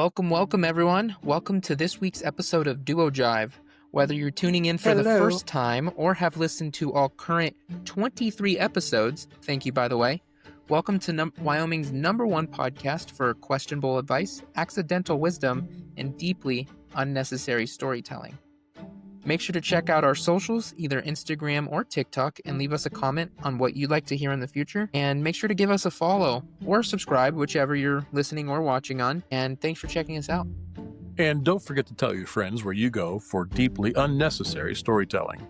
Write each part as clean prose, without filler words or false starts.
Welcome everyone. Welcome to this week's episode of Duo Jive. Whether you're tuning in for the first time or have listened to all current 23 episodes, thank you by the way. Welcome to Wyoming's #1 podcast for questionable advice, accidental wisdom, and deeply unnecessary storytelling. Make sure to check out our socials, either Instagram or TikTok, and leave us a comment on what you'd like to hear in the future. And make sure to give us a follow or subscribe, whichever you're listening or watching on. And thanks for checking us out. And don't forget to tell your friends where you go for deeply unnecessary storytelling.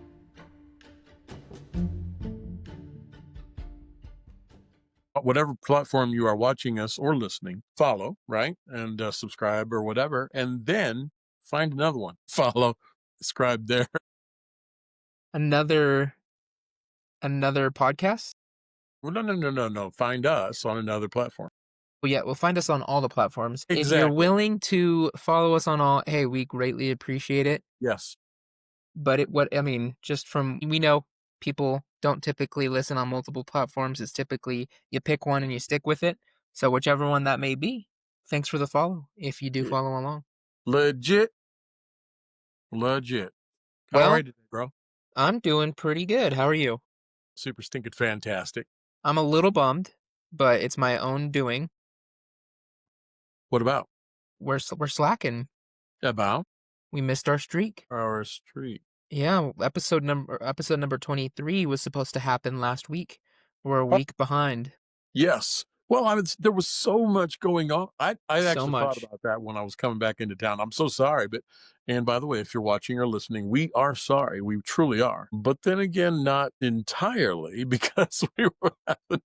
Whatever platform you are watching us or listening, follow, right? And subscribe or whatever. And then find another one. Follow, subscribe there. Another podcast? Well, no. Find us on another platform. Well, yeah, find us on all the platforms. Exactly. If you're willing to follow us on all, hey, we greatly appreciate it. Yes. But just from, we know people don't typically listen on multiple platforms. It's typically you pick one and you stick with it. So whichever one that may be, thanks for the follow, if you do follow along. Legit. How are you today, bro? I'm doing pretty good. How are you? Super stinking fantastic. I'm a little bummed, but it's my own doing. What about? We're slacking. About? We missed our streak. Our streak. Yeah, episode number 23 was supposed to happen last week. We're a week behind. Yes. Well, there was so much going on. I actually much. thought about that when I was coming back into town. I'm so sorry, and by the way, if you're watching or listening, we are sorry. We truly are. But then again, not entirely, because we were having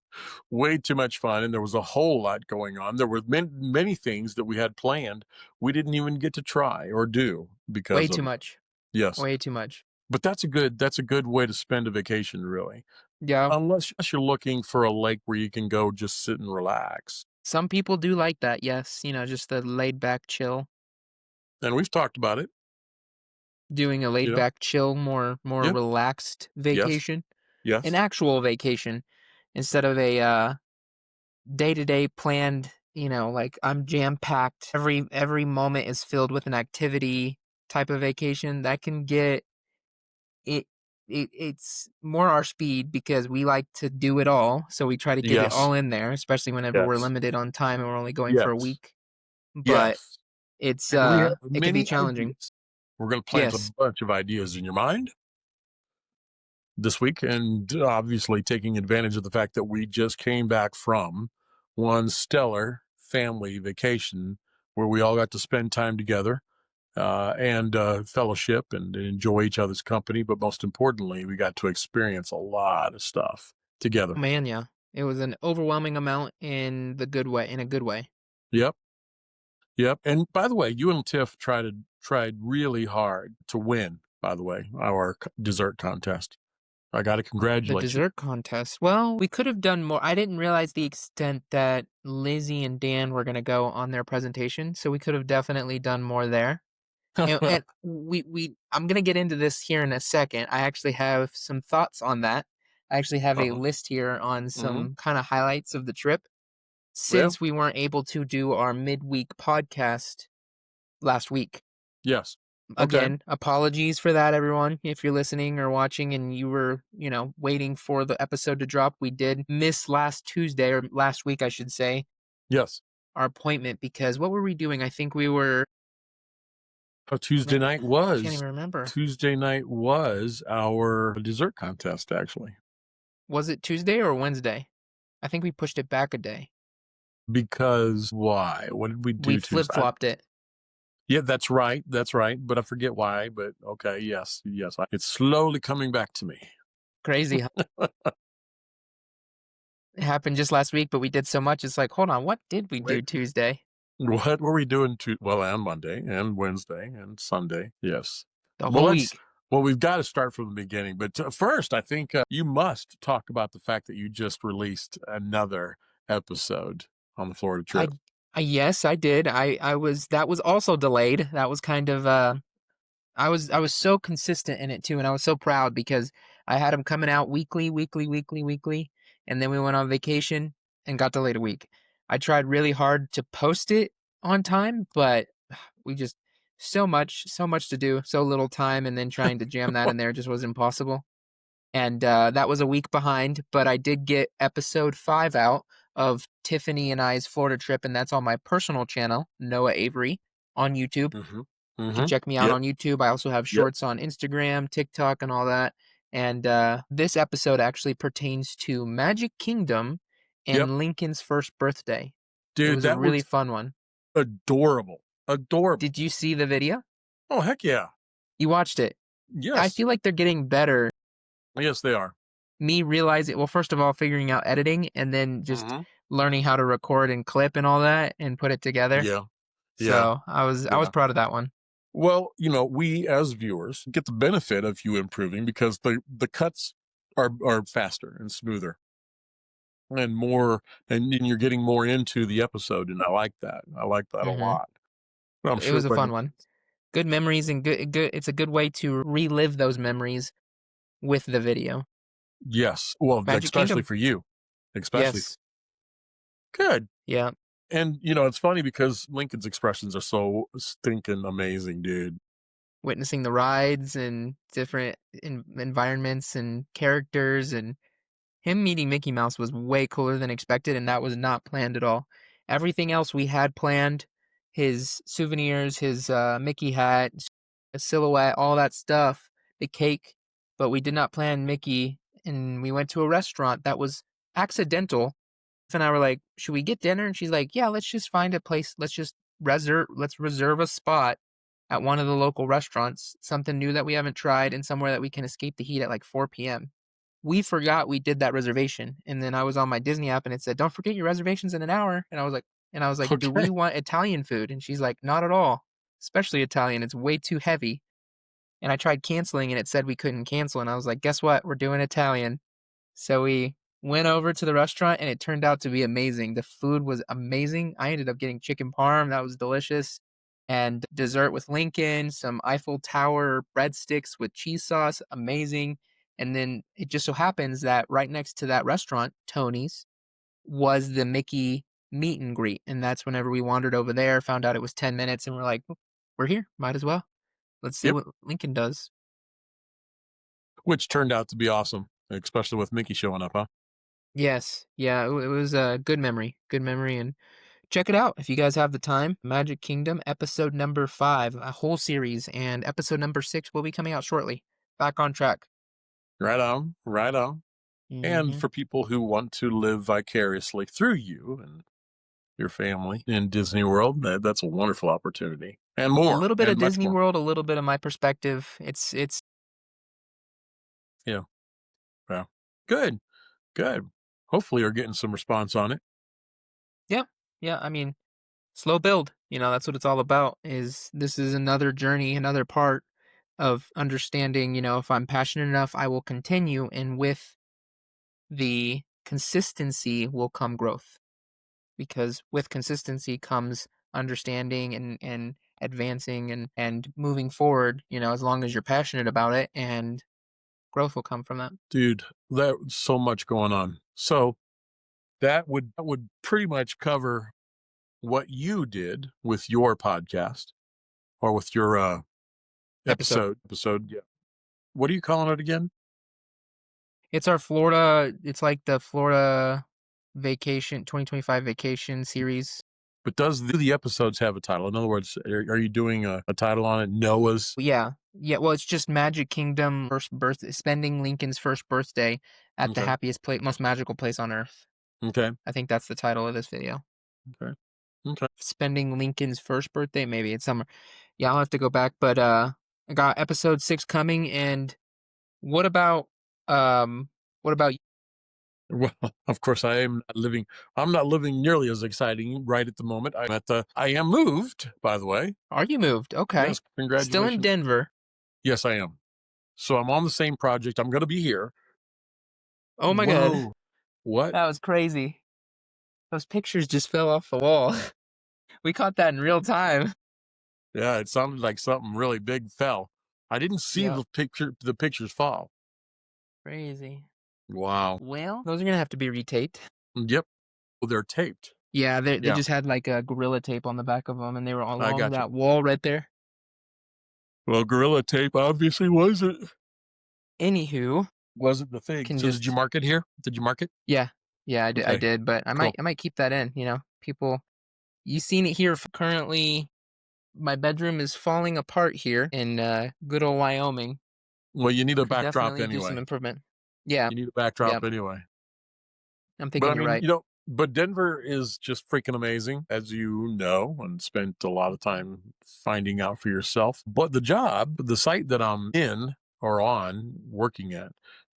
way too much fun and there was a whole lot going on. There were many things that we had planned we didn't even get to try or do because way too much. Yes. Way too much. But that's a good way to spend a vacation, really. Yeah. Unless you're looking for a lake where you can go just sit and relax. Some people do like that, yes. Just the laid back chill. And we've talked about it. Doing a laid back chill, more relaxed vacation. Yes. An actual vacation instead of a day-to-day planned, like I'm jam-packed. Every moment is filled with an activity type of vacation. That can get it's more our speed because we like to do it all. So we try to get it all in there, especially whenever we're limited on time and we're only going for a week. But it can be challenging. Ideas. We're going to plant a bunch of ideas in your mind this week, and obviously taking advantage of the fact that we just came back from one stellar family vacation where we all got to spend time together. And fellowship and enjoy each other's company. But most importantly, we got to experience a lot of stuff together. Oh, man, yeah. It was an overwhelming amount in a good way. Yep. And by the way, you and Tiff tried really hard to win, by the way, our dessert contest. I got to congratulate you. The dessert contest. Well, we could have done more. I didn't realize the extent that Lizzie and Dan were going to go on their presentation. So we could have definitely done more there. And I'm going to get into this here in a second. I actually have some thoughts on that. I actually have a list here on some kind of highlights of the trip since we weren't able to do our midweek podcast last week. Yes. Again, apologies for that, everyone. If you're listening or watching and you were, waiting for the episode to drop, we did miss last Tuesday, or last week, I should say. Yes. Our appointment, because what were we doing? I think we were... Tuesday night was. I can't even remember. Tuesday night was our dessert contest, actually. Was it Tuesday or Wednesday? I think we pushed it back a day. Because why? What did we do? We flip-flopped it. Yeah, that's right. But I forget why. But okay, yes. It's slowly coming back to me. Crazy, huh? It happened just last week, but we did so much. It's like, hold on, what did we do Tuesday? What were we doing on Monday and Wednesday and Sunday? Yes. The whole week. Well, we've got to start from the beginning. But first, I think you must talk about the fact that you just released another episode on the Florida trip. Yes, I did. That was also delayed. That was kind of, I was so consistent in it too. And I was so proud because I had them coming out weekly. And then we went on vacation and got delayed a week. I tried really hard to post it on time, but we just so much to do, so little time, and then trying to jam that in there just was impossible. And that was a week behind, but I did get episode 5 out of Tiffany and I's Florida trip, and that's on my personal channel, Noah Avery, on YouTube. Mm-hmm. You can Mm-hmm. check me out Yep. on YouTube. I also have Yep. shorts on Instagram, TikTok, and all that. And this episode actually pertains to Magic Kingdom Yep. and Lincoln's first birthday. It Dude, was a that really was fun one. adorable. Adorable. Did you see the video? Oh, heck yeah. You watched it. I Yes. feel like they're getting better. Yes, they are. Me realizing, well, first of all, figuring out editing and then just Mm-hmm. learning how to record and clip and all that and put it together. Yeah. Yeah. So I was Yeah. proud of that one. Well, we as viewers get the benefit of you improving because the cuts are faster and smoother and more, and you're getting more into the episode, and I like that. I like that a Hmm. lot. I'm It sure was a fun when one. Good memories and good. It's a good way to relive those memories with the video. yes, well, Magic especially Kingdom. for you, especially Yes. good. Yeah. And it's funny because Lincoln's expressions are so stinking amazing, dude. Witnessing the rides and different environments and characters, and him meeting Mickey Mouse was way cooler than expected, and that was not planned at all. Everything else we had planned, his souvenirs, his Mickey hat, a silhouette, all that stuff, the cake, but we did not plan Mickey, and we went to a restaurant that was accidental. And I were like, "Should we get dinner?" And she's like, "Yeah, let's just find a place. Let's reserve a spot at one of the local restaurants, something new that we haven't tried, and somewhere that we can escape the heat at like 4 p.m." We forgot we did that reservation, and then I was on my Disney app and it said, "Don't forget your reservation's in an hour." And I was like, "Do we Okay. want Italian food?" And she's like, "Not at all. Especially Italian. It's way too heavy." And I tried canceling and it said we couldn't cancel, and I was like, "Guess what? We're doing Italian." So we went over to the restaurant and it turned out to be amazing. The food was amazing. I ended up getting chicken parm, that was delicious. And dessert with Lincoln, some Eiffel Tower breadsticks with cheese sauce, amazing. And then it just so happens that right next to that restaurant, Tony's, was the Mickey meet and greet. And that's whenever we wandered over there, found out it was 10 minutes, and we're like, we're here, might as well. Let's see Yep. what Lincoln does. Which turned out to be awesome, especially with Mickey showing up, huh? Yes. Yeah, it was a good memory. Good memory. And check it out if you guys have the time. Magic Kingdom, episode number 5, a whole series, and episode number 6 will be coming out shortly. Back on track. Right on. Right on. And Hmm. for people who want to live vicariously through you and your family in Disney World, that's a wonderful opportunity. And A more, little bit and of much Disney more. World, a little bit of my perspective. It's Yeah. Yeah. Good. Good. Hopefully you're getting some response on it. yeah, yeah. I mean, slow build. That's what it's all about. This is another journey, another part of understanding. If I'm passionate enough, I will continue, and with the consistency will come growth. Because with consistency comes understanding and advancing and moving forward, as long as you're passionate about it, and growth will come from that. Dude, there's so much going on. So that would pretty much cover what you did with your podcast or with your Episode. episode. Yeah. What are you calling it again? It's it's like the Florida vacation 2025 vacation series. But does the episodes have a title? In other words, are you doing a title on it? Noah's? Yeah. Yeah, well, it's just Magic Kingdom first birthday, spending Lincoln's first birthday at the Okay. happiest place, most magical place on earth. Okay. I think that's the title of this video. Okay. Okay. Spending Lincoln's first birthday, maybe it's summer. Yeah, I'll have to go back, but I got episode 6 coming. And what about what about you? Well, of course, I'm not living nearly as exciting right at the moment. I am moved, by the way. Are you moved? Okay. Yes, Still in congratulations. Denver. Yes, I am. So I'm on the same project. I'm going to be here. Oh my god. Whoa. What? That was crazy. Those pictures just fell off the wall. We caught that in real time. Yeah, it sounded like something really big fell. I didn't see Yep. the pictures fall. Crazy. Wow. Well, those are gonna have to be retaped. Yep. Well, they're taped. Yeah, they Yeah, just had like a gorilla tape on the back of them, and they were all I along got you. that wall right there. Well, Gorilla Tape obviously Anywho, wasn't the thing. can So did you just mark it here? Did you mark it? yeah, yeah, I Okay, did, but cool. I might keep that in. People, you seen it here. Currently, my bedroom is falling apart here in good old Wyoming. Well, you need a Could backdrop definitely do some anyway. improvement. Yeah, You need a yeah, backdrop anyway. I'm But thinking I you're mean, right. but Denver is just freaking amazing, as you know, and spent a lot of time finding out for yourself. But the site that I'm in or on working at,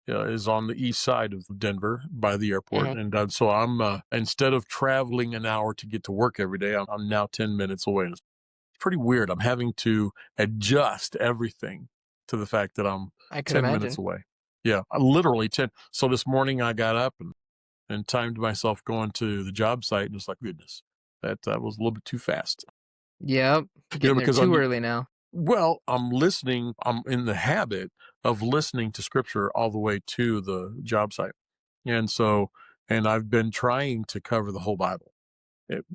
is on the east side of Denver by the airport. Hmm. And so I'm, instead of traveling an hour to get to work every day, I'm now 10 minutes away. It's pretty weird. I'm having to adjust everything to the fact that I'm I could 10 minutes imagine. away. Yeah, literally 10. So this morning I got up and timed myself going to the job site and just like, goodness, that was a little bit too fast. Yep, getting there Because too early now. I'm listening, I'm in the habit of listening to scripture all the way to the job site. And so, and I've been trying to cover the whole Bible.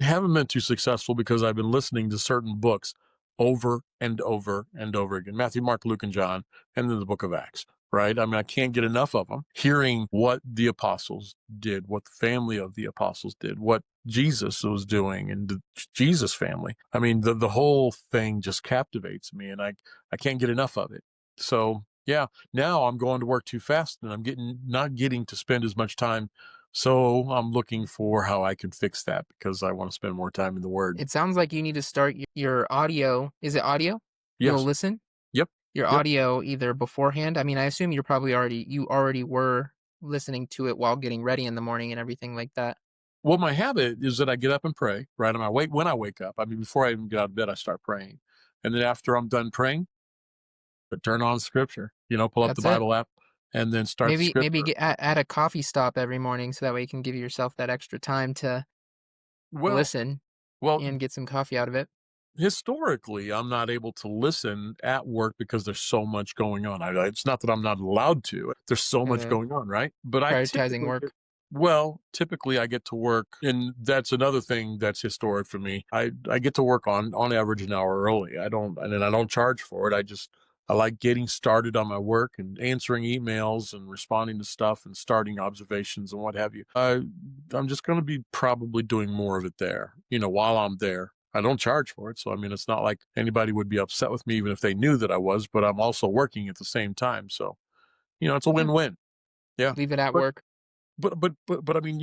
Haven't been too successful because I've been listening to certain books over and over and over again. Matthew, Mark, Luke, and John, and then the book of Acts, right? I mean, I can't get enough of them. Hearing what the apostles did, what the family of the apostles did, what Jesus was doing and the Jesus family. I mean, the whole thing just captivates me and I can't get enough of it. So yeah, now I'm going to work too fast and I'm not getting to spend as much time, so I'm looking for how I can fix that because I want to spend more time in the Word. It sounds like you need to start your audio. Is it audio? You'll Yes. listen Yep. your Yep. audio either beforehand. I mean, I assume you already were listening to it while getting ready in the morning and everything like that. Well, my habit is that I get up and pray, right? When I wake up. I mean, before I even get out of bed, I start praying. And then after I'm done praying, I turn on scripture, pull up the That's it. Bible app and then start the Maybe scripture. add a coffee stop every morning so that way you can give yourself that extra time to Well, listen well, and get some coffee out of it. historically, I'm not able to listen at work because there's so much going on. It's not that I'm not allowed to. There's so much Uh, going on, right? But Prioritizing work. typically I get to work, and that's another thing that's historic for me. I get to work on average an hour early. And then I don't charge for it. I like getting started on my work and answering emails and responding to stuff and starting observations and what have you. I'm just going to be probably doing more of it there, while I'm there. I don't charge for it. So, I mean, it's not like anybody would be upset with me even if they knew that I was, but I'm also working at the same time. So, it's a Yeah, win-win. Yeah. leave it at But, work. but I mean,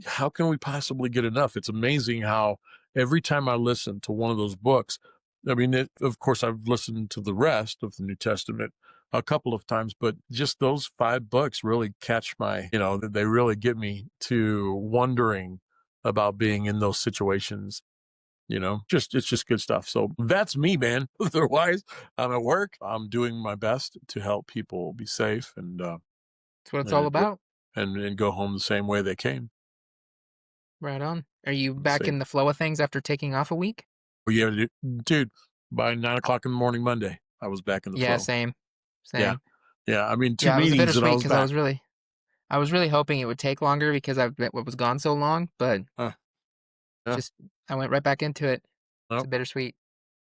how can we possibly get enough? It's amazing how every time I listen to one of those books, I mean, of course, I've listened to the rest of the New Testament a couple of times, but just those 5 books really catch they really get me to wondering about being in those situations. It's just good stuff. So that's me, man. Otherwise, I'm at work. I'm doing my best to help people be safe That's what it's all and about. go home the same way they came. Right on. Are you back Same. in the flow of things after taking off a week? Well, yeah, dude. By 9 o'clock in the morning Monday, I was back in the Yeah, flow. same. Yeah, Same. yeah. I mean, 2 Yeah, it was a meetings and I bittersweet was because back. I was really hoping it would take longer because was gone so long, but Uh, yeah. just I went right back into it. It's a Nope. bittersweet.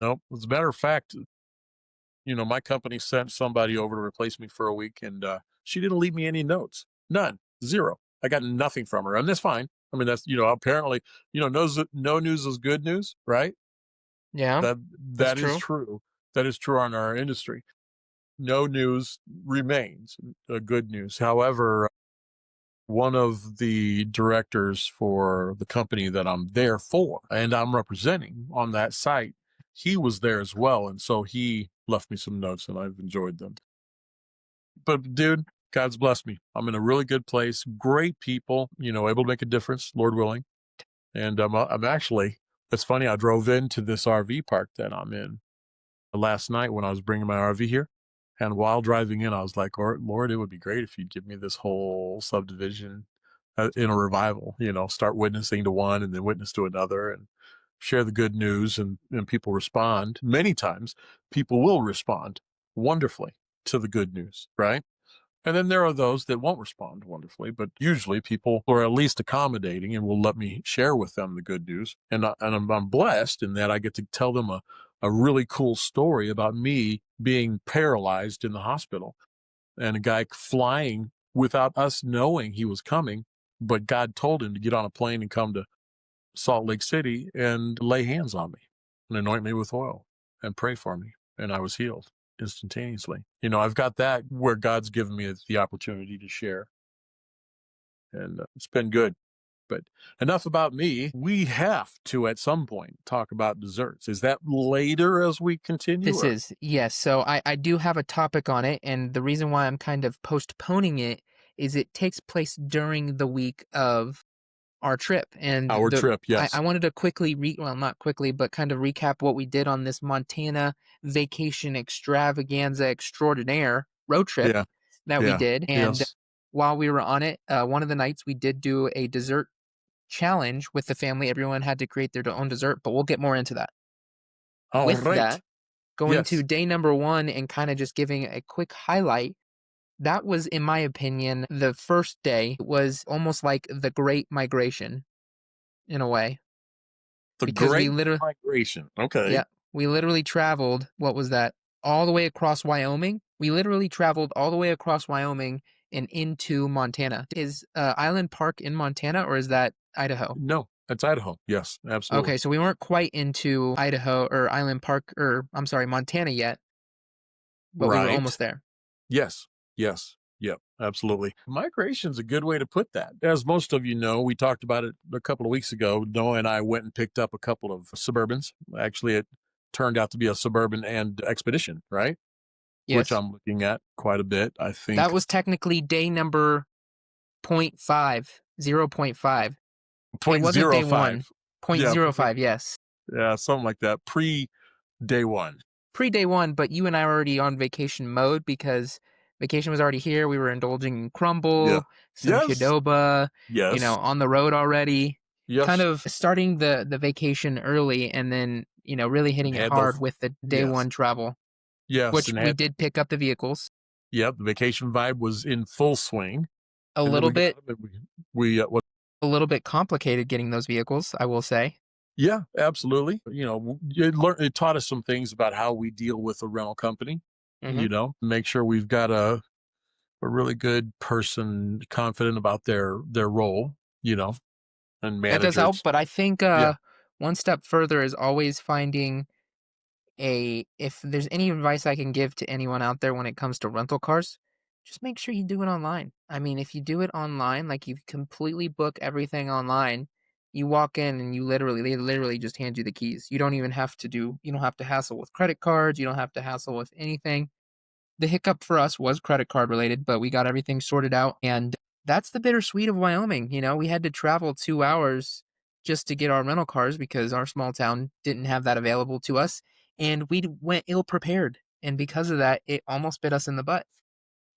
Nope. As a matter of fact, my company sent somebody over to replace me for a week, and she didn't leave me any notes. None. Zero. I got nothing from her, and that's fine. I mean, that's apparently, no news is good news, right? Yeah, That that's that is true. true. That is true on our industry. No news remains good news. However, one of the directors for the company that I'm there for and I'm representing on that site, he was there as well, and so he left me some notes, and I've enjoyed them. But dude, God's blessed me. I'm in a really good place. Great people, able to make a difference, Lord willing. And I'm actually. It's funny. I drove into this RV park that I'm in last night when I was bringing my RV here. And while driving in, I was like, Lord, it would be great if you'd give me this whole subdivision in a revival, start witnessing to one and then witness to another and share the good news, and people respond. Many times people will respond wonderfully to the good news, right? And then there are those that won't respond wonderfully, but usually people are at least accommodating and will let me share with them the good news. And, I'm blessed in that I get to tell them a really cool story about me being paralyzed in the hospital and a guy flying without us knowing he was coming, but God told him to get on a plane and come to Salt Lake City and lay hands on me and anoint me with oil and pray for me. And I was healed instantaneously. I've got that where God's given me the opportunity to share. And it's been good. But enough about me. We have to, at some point, talk about desserts. Is that later as we continue? This is, yes. So I do have a topic on it. And the reason why I'm kind of postponing it is it takes place during the week of our trip. And our trip, yes. I wanted to quickly, well, not quickly, but kind of recap what we did on this Montana vacation extravaganza extraordinaire road trip that we did. And while we were on it, one of the nights we did do a dessert challenge with the family. Everyone had to create their own dessert, but we'll get more into that. With that, going to day number 1 and kind of just giving a quick highlight, that was, in my opinion, the first day was almost like the Great Migration in a way. Great Migration. Okay. Yeah. We literally traveled, what was that? All the way across Wyoming. We literally traveled all the way across Wyoming and into Montana. Is Island Park in Montana, or is that Idaho? No, that's Idaho. Yes, absolutely. Okay, so we weren't quite into Idaho or Island Park, or I'm sorry, Montana yet, but we were almost there. Yes. Yep, absolutely. Migration's a good way to put that. As most of you know, we talked about it a couple of weeks ago. Noah and I went and picked up a couple of Suburbans. Actually, it turned out to be a Suburban and Expedition, right? Yes. Which I'm looking at quite a bit, I think. That was technically day number 0.5. It wasn't day 1. 0.05, yes. Yeah, something like that. Pre-day 1. Pre-day 1, but you and I were already on vacation mode because vacation was already here. We were indulging in crumble, some Qdoba, on the road already. Yes. Kind of starting the vacation early and then, really hitting it hard with the day 1 travel. Yes. Which we did pick up the vehicles. Yep, the vacation vibe was in full swing. A little bit. A little bit complicated getting those vehicles, I will say. Yeah, absolutely. It taught us some things about how we deal with a rental company. Mm-hmm. Make sure we've got a really good person confident about their role, and managers. That does help, but I think one step further is always finding if there's any advice I can give to anyone out there when it comes to rental cars, just make sure you do it online. I mean, if you do it online, like you completely book everything online, you walk in and they literally just hand you the keys. You don't even have to you don't have to hassle with credit cards. You don't have to hassle with anything. The hiccup for us was credit card related, but we got everything sorted out. And that's the bittersweet of Wyoming. We had to travel 2 hours just to get our rental cars because our small town didn't have that available to us. And we went ill prepared. And because of that, it almost bit us in the butt.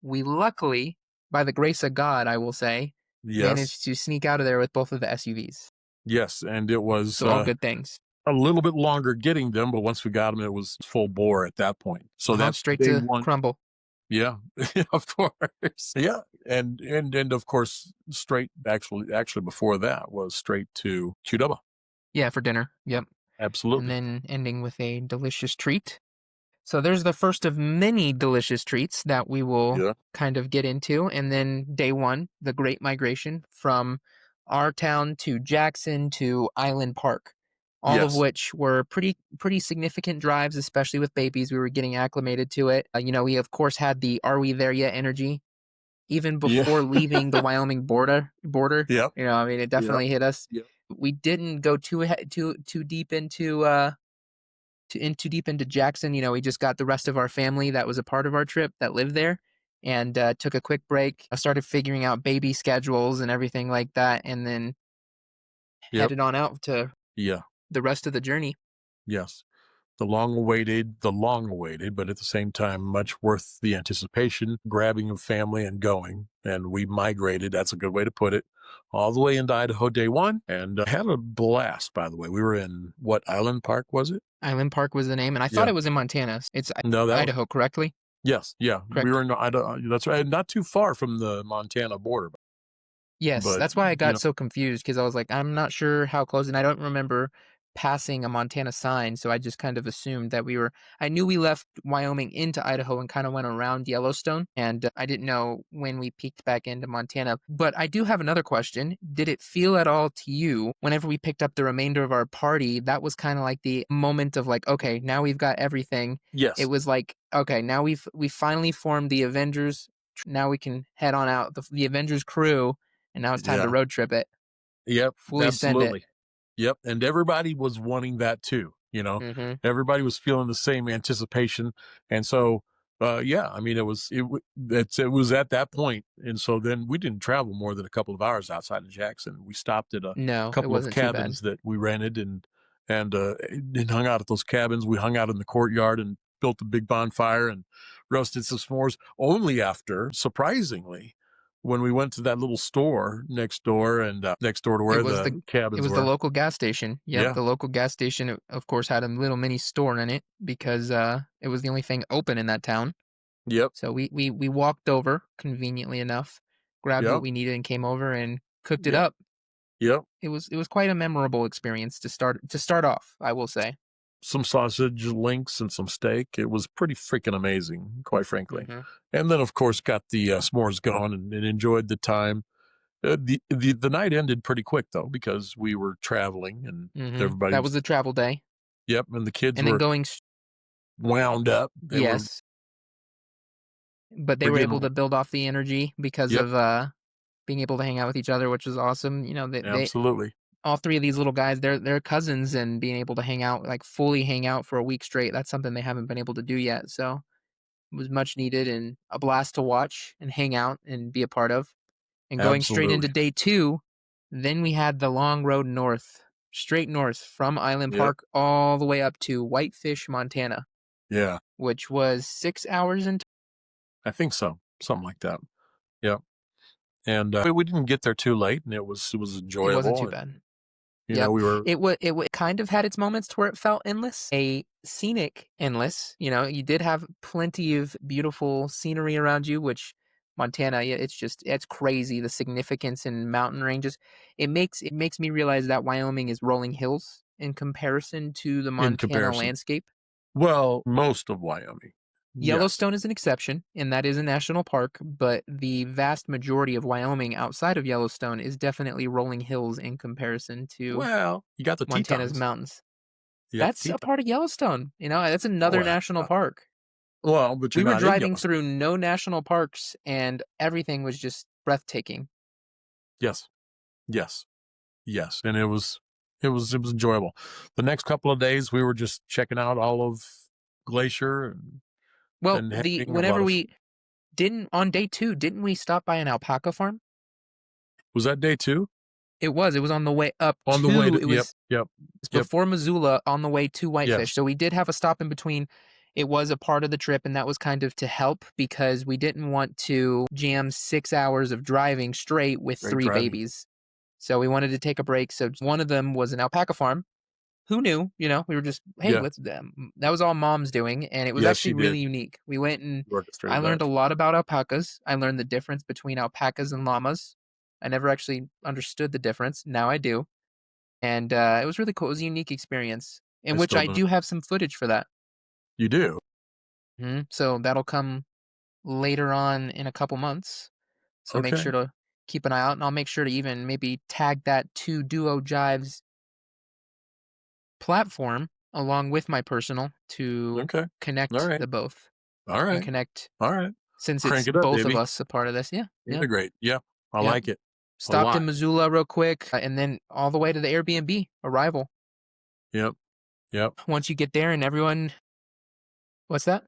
We luckily, by the grace of God, I will say, managed to sneak out of there with both of the SUVs. Yes, and it was all good things. A little bit longer getting them, but once we got them, it was full bore at that point. So that's straight to 1. Crumble. Yeah, of course. Yeah, and of course, straight actually before that was straight to Qdoba. Yeah, for dinner. Yep. Absolutely. And then ending with a delicious treat. So there's the first of many delicious treats that we will kind of get into. And then day 1, the Great Migration from our town to Jackson to Island Park. All of which were pretty significant drives, especially with babies. We were getting acclimated to it. We of course had the "Are we there yet?" energy, even before leaving the Wyoming border. Yep. It definitely hit us. Yep. We didn't go too deep into Jackson. We just got the rest of our family that was a part of our trip that lived there, and took a quick break. I started figuring out baby schedules and everything like that, and then headed on out to the rest of the journey. Yes. The long awaited, but at the same time, much worth the anticipation, grabbing of family and going. And we migrated, that's a good way to put it, all the way into Idaho day 1 and had a blast, by the way. We were in, what, Island Park, was it? Island Park was the name, and I thought it was in Montana. It's Idaho, correctly? Yes, yeah, we Correct. were in that's right, not too far from the Montana border, Yes, but, that's why I you got know so confused because I was like, I'm not sure how close, and I don't remember passing a Montana sign, so I just kind of assumed that we were. I knew we left Wyoming into Idaho and kind of went around Yellowstone, and I didn't know when we peeked back into Montana. But I do have another question. Did it feel at all to you whenever we picked up the remainder of our party? That was kind of like the moment of like, okay, now we've got everything. It yes, was like, okay, now we finally formed the Avengers. Now we can head on out. The Avengers crew, and now it's time to yeah, road trip it. yep, Fully send it. absolutely. Yep, and everybody was wanting that too, you know? Mhm. Everybody was feeling the same anticipation, and so, yeah, I mean, it was at that point, and so then we didn't travel more than a couple of hours outside of Jackson. We stopped at a No, it couple of wasn't too bad. cabins that we rented and hung out at those cabins. We hung out in the courtyard and built a big bonfire and roasted some s'mores, only after, surprisingly, when we went to that little store next door and, next door to It where was the the it cabins was the were. local gas station. Yep, Yeah. the local gas station, of course, had a little mini store in it because, it was the only thing open in that town. Yep. So we walked over, conveniently enough, grabbed what Yep. we needed, and came over and cooked it Yep. up. Yep. It was quite a memorable experience to start off, I will say. Some sausage links and some steak. It was pretty freaking amazing, quite frankly. Mhm, And then, of course, got the s'mores going and enjoyed the time. The night ended pretty quick though because we were traveling and mhm. everybody That was. was the travel day, Yep, and the kids and then were going s wound up. They were yes, but they we're were able getting. to build off the energy because Yep, of, being able to hang out with each other, which was awesome. They absolutely, all 3 of these little guys, they're cousins, and being able to hang out, like, fully hang out for a week straight, that's something they haven't been able to do yet, so it was much needed and a blast to watch and hang out and be a part of. And going straight into absolutely. day 2, then we had the long road north, straight north from Island Yep, Park all the way up to Whitefish, Montana, yeah, which was 6 hours in. I think so, something like that. Yep, and we didn't get there too late, and it was It wasn't enjoyable, too and bad. Yep. we were It kind of had its moments to where it felt endless. A scenic endless, you did have plenty of beautiful scenery around you, which Montana, yeah, it's crazy the significance in mountain ranges. It makes me realize that Wyoming is rolling hills in comparison to the in Montana comparison. landscape. Well, most of Wyoming, yes, Yellowstone is an exception, and that is a national park, but the vast majority of Wyoming outside of Yellowstone is definitely rolling hills in comparison to well, you got the Montana's Tetons. mountains. You got the That's a Tetons. part of Yellowstone, that's another Well, national park. but We you're were not in driving Yellowstone. through no national parks, and everything was just breathtaking. Yes, yes, yes, and it was enjoyable. The next couple of days, we were just checking out all of Glacier Well, and the having a lot whenever of. we didn't on day 2, didn't we stop by an alpaca farm? Was that day 2? It was on the way up On the way to to. it Yep, was yep, yep, before Missoula on the way to Whitefish, yes, so we did have a stop in between. It was a part of the trip, and that was kind of to help because we didn't want to jam 6 hours of driving straight with great 3 driving. babies. So we wanted to take a break, so one of them was an alpaca farm. Who knew? We were just, "Hey, Yeah, let's" that was all mom's doing, and it was yes, actually she really did. unique. We went and You I orchestrated learned that. a lot about alpacas. I learned the difference between alpacas and llamas. I never actually understood the difference. Now I do. And, it was really cool. It was a unique experience, I in which still I don't. do have some footage for that. You do? Mhm. So that'll come later on in a couple months. So make Okay, sure to keep an eye out, and I'll make sure to even maybe tag that to Duo Jive's platform along with my personal to okay. connect Alright, the both and alright, connect alright. since Crank it's it up, both of baby. us a part of this. Yeah, yeah, Integrate. Yeah, I yep. like it a Stopped in lot. Missoula real quick, and then all the way to the Airbnb arrival. Yep, yep. Once you get there and everyone, what's that?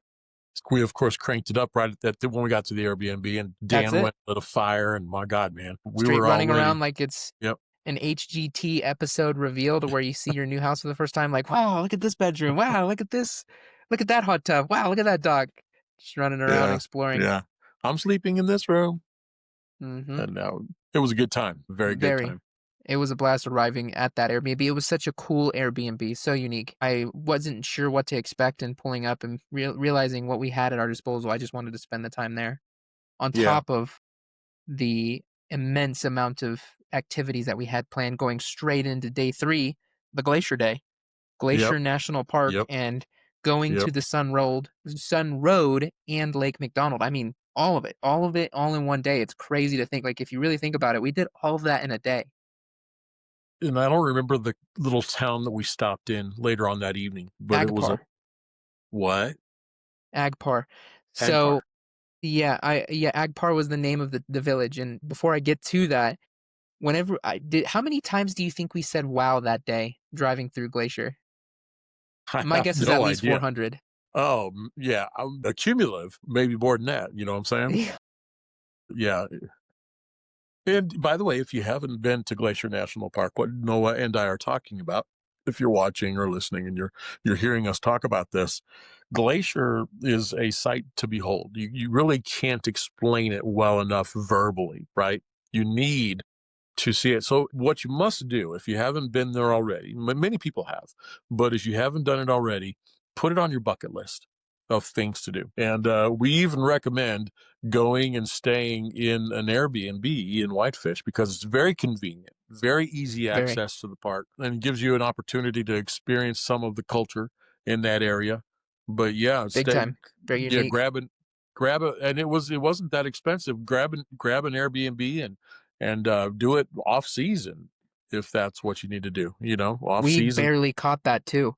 We, of course, cranked it up right at that when we got to the Airbnb, and That's Dan it. went and lit a fire, and my god, man, we Straight were all running around ready. like it's Yep. an HGT episode reveal to where you see your new house for the first time. Like, wow, look at this bedroom. Wow, look at this. Look at that hot tub. Wow, look at that dog. Just running around Yeah, exploring. yeah. I'm sleeping in this room, Hmm. and now it was a good time, a very good Very. time. It was a blast arriving at that Airbnb. It was such a cool Airbnb, so unique. I wasn't sure what to expect and pulling up and realizing what we had at our disposal. I just wanted to spend the time there. On Yeah. top of the immense amount of activities that we had planned going straight into day 3, the Glacier Day. Yep. Glacier National Park Yep. and going Yep. to the Sun Road and Lake McDonald. I mean, all of it all in one day. It's crazy to think, like, if you really think about it, we did all of that in a day. And I don't remember the little town that we stopped in later on that evening, but it was a Agpar. what? Agpar. Agpar. So Agpar was the name of the village. And before I get to that, whenever I did, how many times do you think we said wow that day driving through Glacier? I My have guess is at no least idea. 400. Oh, yeah, a cumulative, maybe more than that, you know what I'm saying? Yeah. Yeah, and by the way, if you haven't been to Glacier National Park, what Noah and I are talking about, if you're watching or listening and you're hearing us talk about this, Glacier is a sight to behold. You really can't explain it well enough verbally, right? You need to see it. So what you must do, if you haven't been there already, many people have, but if you haven't done it already, put it on your bucket list of things to do. And we even recommend going and staying in an Airbnb in Whitefish because it's very convenient, very easy Very. access to the park, and gives you an opportunity to experience some of the culture in that area. But yeah, Big time. Very yeah, unique. grab a, and it wasn't that expensive. Grab an Airbnb and do it off season if that's what you need to do. You know, off We season. barely caught that too.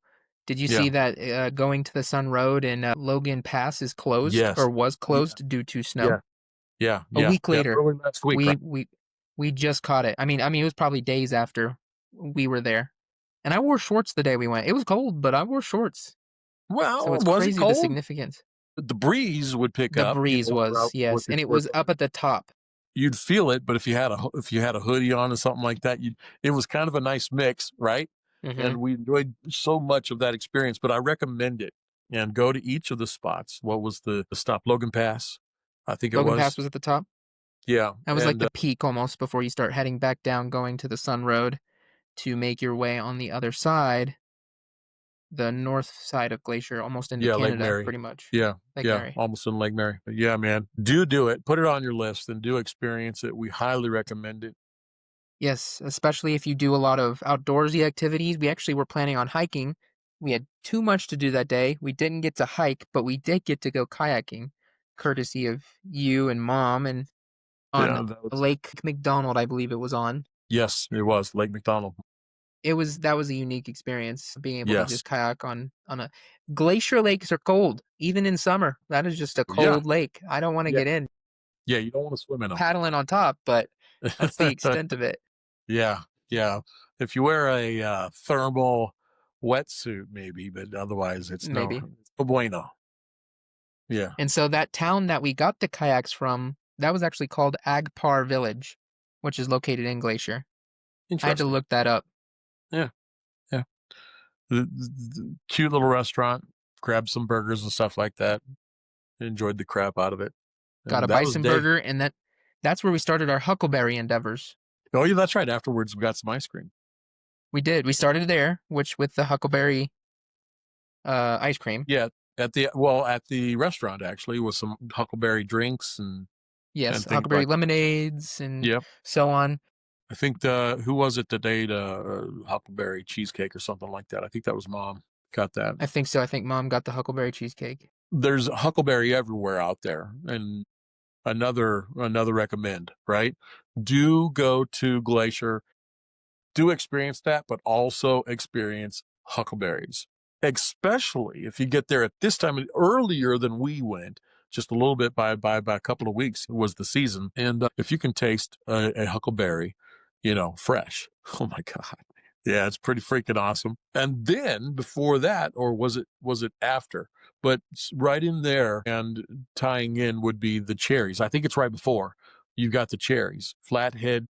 Did you see Yeah. that going to the Sun Road and Logan Pass is closed Yes. or was Yeah. closed due to snow? Yeah. Yeah. A Yeah. week Yeah. later, Early last week, we right? we we just caught it. I mean, it was probably days after we were there, and I wore shorts the day we went. It was cold, but I wore shorts, so Well, it's was it crazy the cold? significance. The breeze would pick The up, you breeze know, was, throughout what yes, the and it was up territory. at the top. You'd feel it, but if you had a hoodie on or something like that, it was kind of a nice mix, right? Hmm. And we enjoyed so much of that experience. But I recommend it and go to each of the spots. What was the stop? Logan Pass, I think it Logan Pass was. was at the top. Yeah, That was like and the peak almost before you start heading back down, going to the Sun Road to make your way on the other side, the north side of Glacier, almost into yeah, Lake Canada, Mary. pretty much. Yeah, Lake yeah, Mary. almost in Lake Mary. But yeah, man, do it. Put it on your list and do experience it. We highly recommend it. Yes, especially if you do a lot of outdoorsy activities. We actually were planning on hiking. We had too much to do that day. We didn't get to hike, but we did get to go kayaking, courtesy of you and Mom, and on Yeah, that was Lake McDonald, I believe it was on. yes, it was Lake McDonald. That was a unique experience, being able to Yes, just kayak on a glacier. Lakes are cold, even in summer. That is just a yeah, cold lake. I don't want to yeah, get in yeah. You don't want to swim in them. paddling on top, but that's the extent of it, Yeah, yeah. If you wear a thermal wetsuit, maybe, but otherwise, maybe. it's no bueno. Yeah, And so that town that we got the kayaks from, that was actually called Agpar Village, which is located in Glacier. I had to interesting. look that up. Yeah, yeah. The cute little restaurant. Grabbed some burgers and stuff like that. Enjoyed the crap out of it. Got a And that was bison day. burger, and that's where we started our huckleberry endeavors. Oh, yeah, that's right. Afterwards, we got some ice cream. We did. We started there, which with the huckleberry ice cream. Yeah, at the restaurant actually with some huckleberry drinks Yes, and things huckleberry like. lemonades and Yep. so on. I think the who was it that ate huckleberry cheesecake or something like that? I think that was Mom. Got that. I think so. I think Mom got the huckleberry cheesecake. There's huckleberry everywhere out there, and another recommend, right? Do go to Glacier, do experience that, but also experience huckleberries, especially if you get there at this time earlier than we went. Just a little bit by a couple of weeks was the season, and if you can taste a huckleberry, you know, fresh. Oh my god, yeah, it's pretty freaking awesome. And then before that, or was it after? But right in there and tying in would be the cherries. I think it's right before you got the cherries. Flathead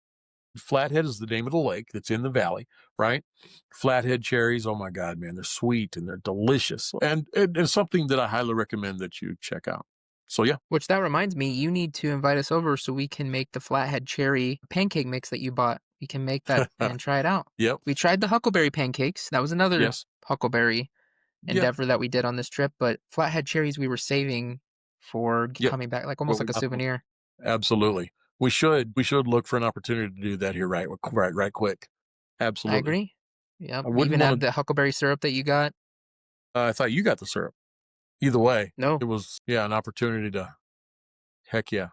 is the name of the lake that's in the valley, right? Flathead cherries, oh my God, man, they're sweet and they're delicious. And it's something that I highly recommend that you check out. So, yeah. Which that reminds me, you need to invite us over so we can make the flathead cherry pancake mix that you bought. We can make that and try it out. Yep. We tried the huckleberry pancakes. That was another Yes. huckleberry Yep. endeavor that we did on this trip, but flathead cherries we were saving for Yep. coming back, like almost like a souvenir. Absolutely. We should look for an opportunity to do that here right quick. I Absolutely. agree. Yep. I We wouldn't even want had to the huckleberry syrup that you got. I thought you got the syrup. Either way, No. it was an opportunity to heck yeah,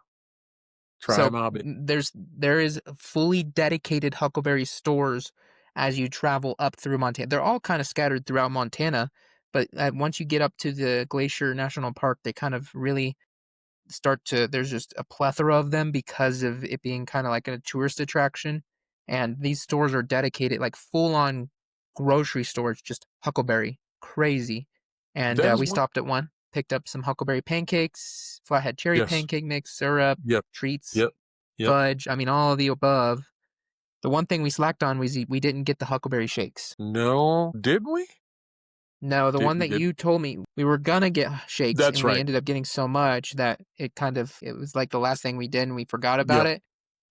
try So 'em out. there is fully dedicated huckleberry stores as you travel up through Montana. They're all kind of scattered throughout Montana, but once you get up to the Glacier National Park, they kind of really there's just a plethora of them because of it being kind of like a tourist attraction. And these stores are dedicated, like full on grocery stores, just huckleberry. Crazy. And That is we one. stopped at one, picked up some huckleberry pancakes, flathead cherry Yes. pancake mix, syrup, Yep. treats, Yep. Yep. fudge. I mean, all of the above. The one thing we slacked on was we didn't get the huckleberry shakes. No, did we? No, the one We that did. you told me we were gonna get shakes, That's and we right. ended up getting so much that it was like the last thing we did, and we forgot about Yep. it.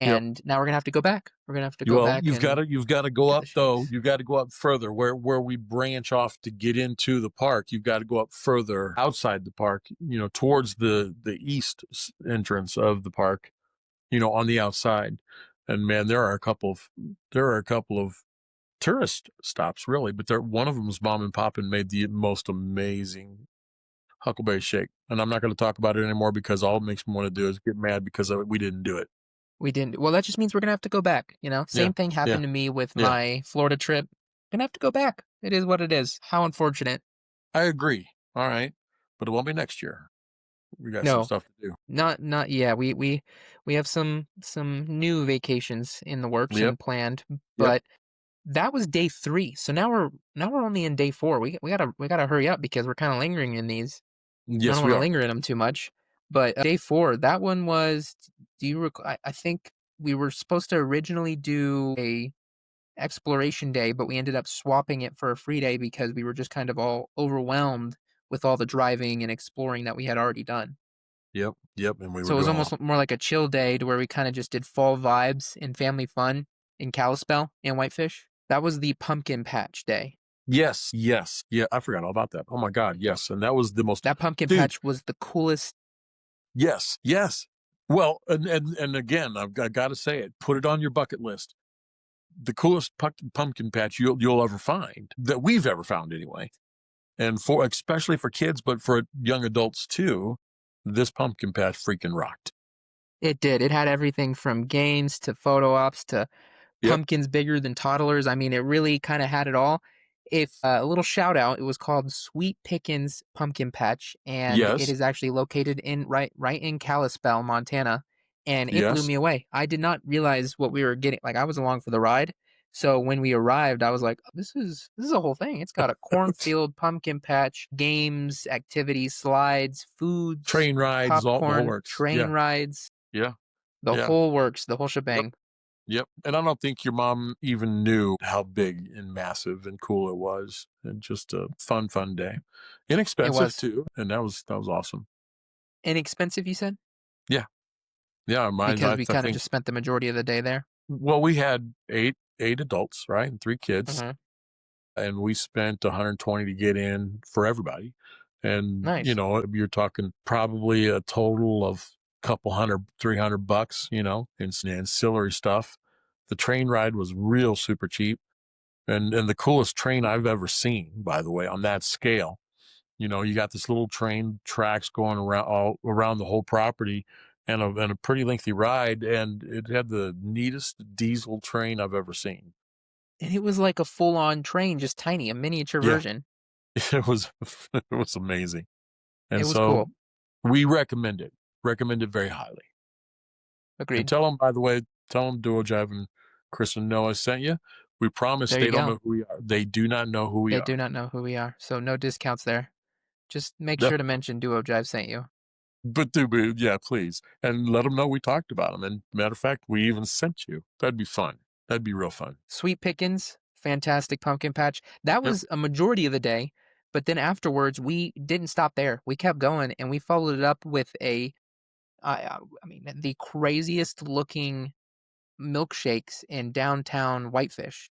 Yep. And now we're gonna have to go back. We're gonna have to go Well, back and you've got to go get up the though. shakes. You've got to go up further where we branch off to get into the park. You've got to go up further outside the park, towards the east entrance of the park, on the outside. And man, there are a couple of tourist stops really, but one of them was mom and pop and made the most amazing huckleberry shake. And I'm not going to talk about it anymore because all it makes me want to do is get mad because we didn't do it. We didn't. Well, that just means we're gonna have to go back. Yeah. Same thing Yeah. happened to me with Yeah. my Florida trip. Gonna have to go back. It is what it is. How unfortunate. I agree. All right. But it won't be next year. We got some No, stuff to do. not yeah. We have some new vacations in the works Yep. and planned, Yep. but that was day 3. So now we're only in day 4. We gotta hurry up because we're kind of lingering in these. I don't Yes, want we to are. linger in them too much. But day 4, that one was. Do you recall? I think we were supposed to originally do a exploration day, but we ended up swapping it for a free day because we were just kind of all overwhelmed with all the driving and exploring that we had already done. Yep. Yep. And we were So it was doing a lot. almost more like a chill day to where we kind of just did fall vibes and family fun in Kalispell and Whitefish. That was the pumpkin patch day. Yes. Yes. Yeah. I forgot all about that. Oh my God. Yes. And that was the most, That pumpkin dude. patch was the coolest. Yes. Yes. Well, and again, I got to say it, put it on your bucket list. The coolest pumpkin patch you'll ever find that we've ever found anyway. And especially for kids, but for young adults too, this pumpkin patch freaking rocked. It did. It had everything from games to photo ops to Yep. pumpkins bigger than toddlers. I mean, it really kind of had it all. If a little shout out, it was called Sweet Pickens Pumpkin Patch, and it Yes. is actually located in right in Kalispell, Montana, and it blew Yes. me away. I did not realize what we were getting. Like I was along for the ride, so when we arrived, I was like, this is a whole thing. It's got a cornfield, pumpkin patch, games, activities, slides, foods, Train rides, all the whole popcorn, works. train Yeah. rides, Yeah. the Yeah. whole works, the whole Yep. shebang. Yep. And I don't think your mom even knew how big and massive and cool it was. And just a fun day. It Inexpensive was too. And that was awesome. inexpensive, you said, Yeah. Yeah. because I we kind of think, just spent the majority of the day there. well, we had eight adults, right? And 3 kids. Mhm. And we spent 120 to get in for everybody. And, Nice. you're talking probably a total of couple hundred, $300, in some ancillary stuff. The train ride was real super cheap. And the coolest train I've ever seen, by the way, on that scale. You got this little train tracks going around all around the whole property and a pretty lengthy ride. And it had the neatest diesel train I've ever seen. And it was like a full-on train, just tiny, a miniature Yeah, version. it was, it was amazing. It And was so cool. we recommend it very highly. And Agreed. by the way, tell them Duo Jive and Chris and Noah sent you. We promise There you they don't go. know who we are. They do not know who we They are. do not know who we are, so no discounts there. Just make No, sure to mention Duo Jive sent you. but yeah, please. And let them know we talked about them. And matter of fact, we even sent you. That'd be fun. That'd be real fun. Sweet Pickens, fantastic pumpkin patch. That Yep. was a majority of the day, but then afterwards, we didn't stop there. We kept going, and we followed it up with I mean, the craziest looking milkshakes in downtown Whitefish.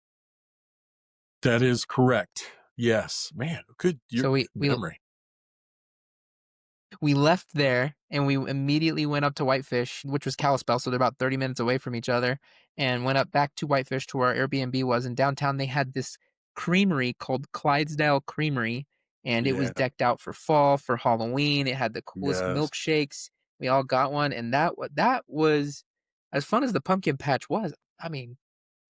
That is correct. Yes, man, good So memory. we left there and we immediately went up to Whitefish, which was Kalispell, so they're about 30 minutes away from each other, and went up back to Whitefish to where our Airbnb was. In downtown, they had this creamery called Clydesdale Creamery, and it was Yeah, decked out for fall, for Halloween. It had the coolest yes, milkshakes. We all got one, and that was as fun as the pumpkin patch was. I mean,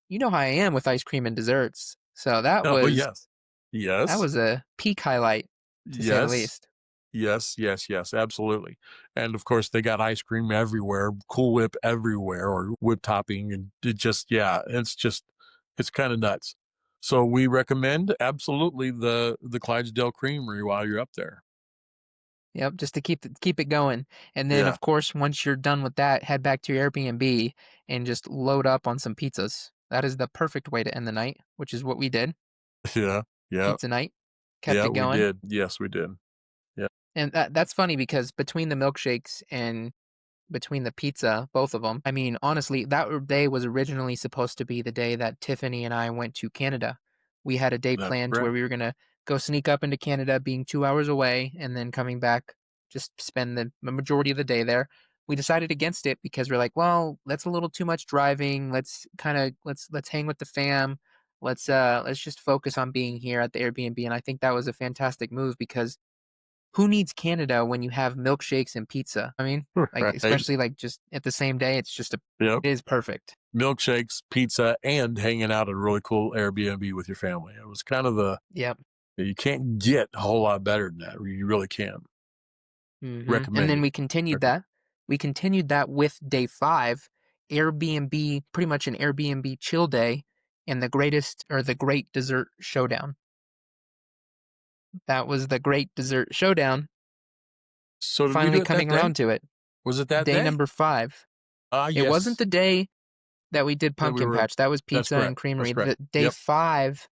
you know how I am with ice cream and desserts, so oh yes, that yes, was a peak highlight, to say the yes. least. Yes, yes, yes, absolutely. And of course, they got ice cream everywhere, Cool Whip everywhere, or whip topping, and it just, yeah, it's kind of nuts. So we recommend absolutely the Clydesdale Creamery while you're up there. Yep, just to keep it going. And then Yeah, of course, once you're done with that, head back to your Airbnb and just load up on some pizzas. That is the perfect way to end the night, which is what we did. yeah, yeah, Pizza night. Kept yeah. it We going. did. Yes, we did. Yeah, And that's funny because between the milkshakes and between the pizza, both of them. I mean, honestly, that day was originally supposed to be the day that Tiffany and I went to Canada. We had a day that's planned to where correct. we were gonna go sneak up into Canada, being 2 hours away, and then coming back, just spend the majority of the day there. We decided against it because we're like, well, that's a little too much driving. Let's hang with the fam. Let's just focus on being here at the Airbnb. And I think that was a fantastic move because who needs Canada when you have milkshakes and pizza? I mean, like, Right. especially like just at the same day, Yep. it is perfect. Milkshakes, pizza, and hanging out at a really cool Airbnb with your family. It was kind of Yep. you can't get a whole lot better than that. You really can. And then Recommended. we continued Recommend. that. We continued that with day 5, Airbnb, pretty much an Airbnb chill day, and the Great Dessert Showdown. That was the Great Dessert Showdown. So did we do Finally it that coming day? around to it. Was it that Day day? number 5. Ah, It wasn't yes. the day that we did That we pumpkin were. patch. That was That's pizza and correct. That's creamery. correct. The day Yep. 5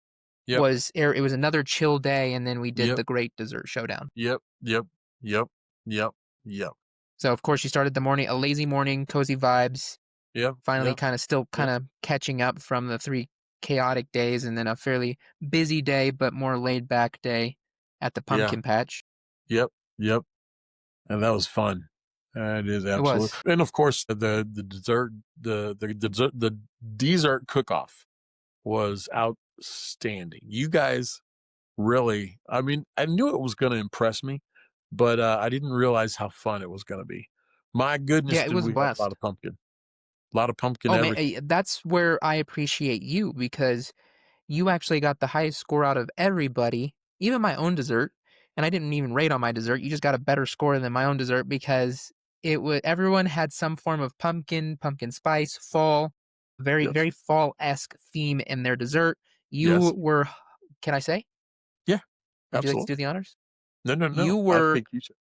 Yep. it was another chill day, and then we did Yep. the Great Dessert Showdown. Yep. Yep. Yep. Yep. Yep. So of course you started the morning, a lazy morning, cozy vibes, Yep. finally Yep. kind of still Yep. kind of catching up from the 3 chaotic days, and then a fairly busy day but more laid back day at the Yeah. pumpkin patch. Yep. Yep. And that was fun. It is It absolute. was. And of course, the dessert cook off was outstanding. You guys really, I mean, I knew it was going to impress me, but I didn't realize how fun it was going to be. My Yeah, goodness, it did was a we have a lot blast. of pumpkin? A lot of pumpkin Oh man, everything. that's where I appreciate you because you actually got the highest score out of everybody, even my own dessert. And I didn't even rate on my dessert. You just got a better score than my own dessert because everyone had some form of pumpkin spice, fall, very, Yes. very fall-esque theme in their dessert. You Yes. were, can I say? Yeah. Would you like to Absolutely. do the honors? No, no, You no. I were think you should.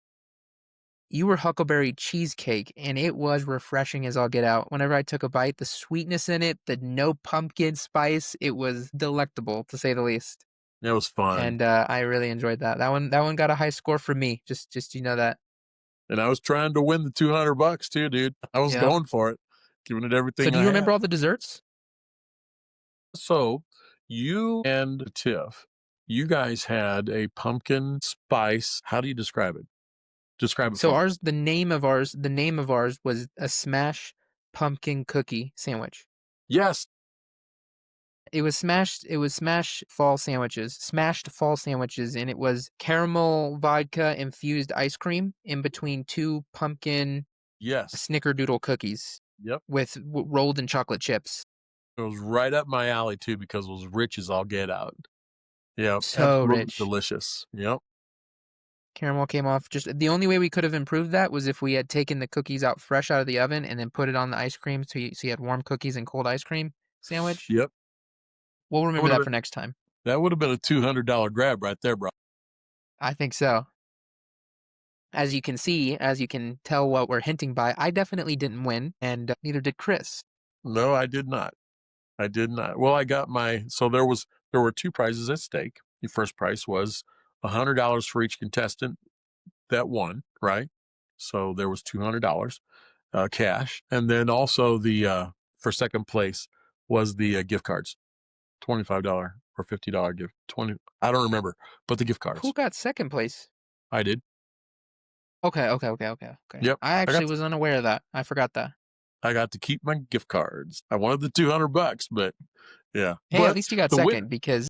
you were huckleberry cheesecake, and it was refreshing as all get out. Whenever I took a bite, the sweetness in it, the no pumpkin spice, it was delectable to say the least. It was fun. And I really enjoyed that. That one got a high score from me. Just you know that. And I was trying to win the $200 too, dude. I was Yeah. going for it, giving it So everything do I you had. remember all the desserts? So you and Tiff, you guys had a pumpkin spice. How do you describe it? Describe it So for me. the name of ours was a smash pumpkin cookie sandwich. Yes. It was smashed fall sandwiches, and it was caramel vodka infused ice cream in between 2 pumpkin Yes. snickerdoodle cookies Yep. with rolled in chocolate chips. It was right up my alley too because it was rich as all get out. Yeah, So absolutely rich. delicious. Yep. Caramel came off. Just the only way we could have improved that was if we had taken the cookies out fresh out of the oven and then put it on the ice cream, so you had warm cookies and cold ice cream sandwich. Yep. We'll That remember would have that for been next time. a $200 grab right there, bro. I think so. As you can tell what we're hinting by, I definitely didn't win, and neither did Chris. No, I did not. I did not. Well, I got my so there were two prizes at stake. The first prize was $100 for each contestant that won, right? So there was $200 cash, and then also the for second place was the gift cards, $25 or $50 gift. I don't remember, but the gift Who cards. got second place? I did. Okay. Yep. I actually was unaware of that. I forgot that. I got to keep my gift cards. I wanted the $200, but yeah. Hey, at But least you got the win. second because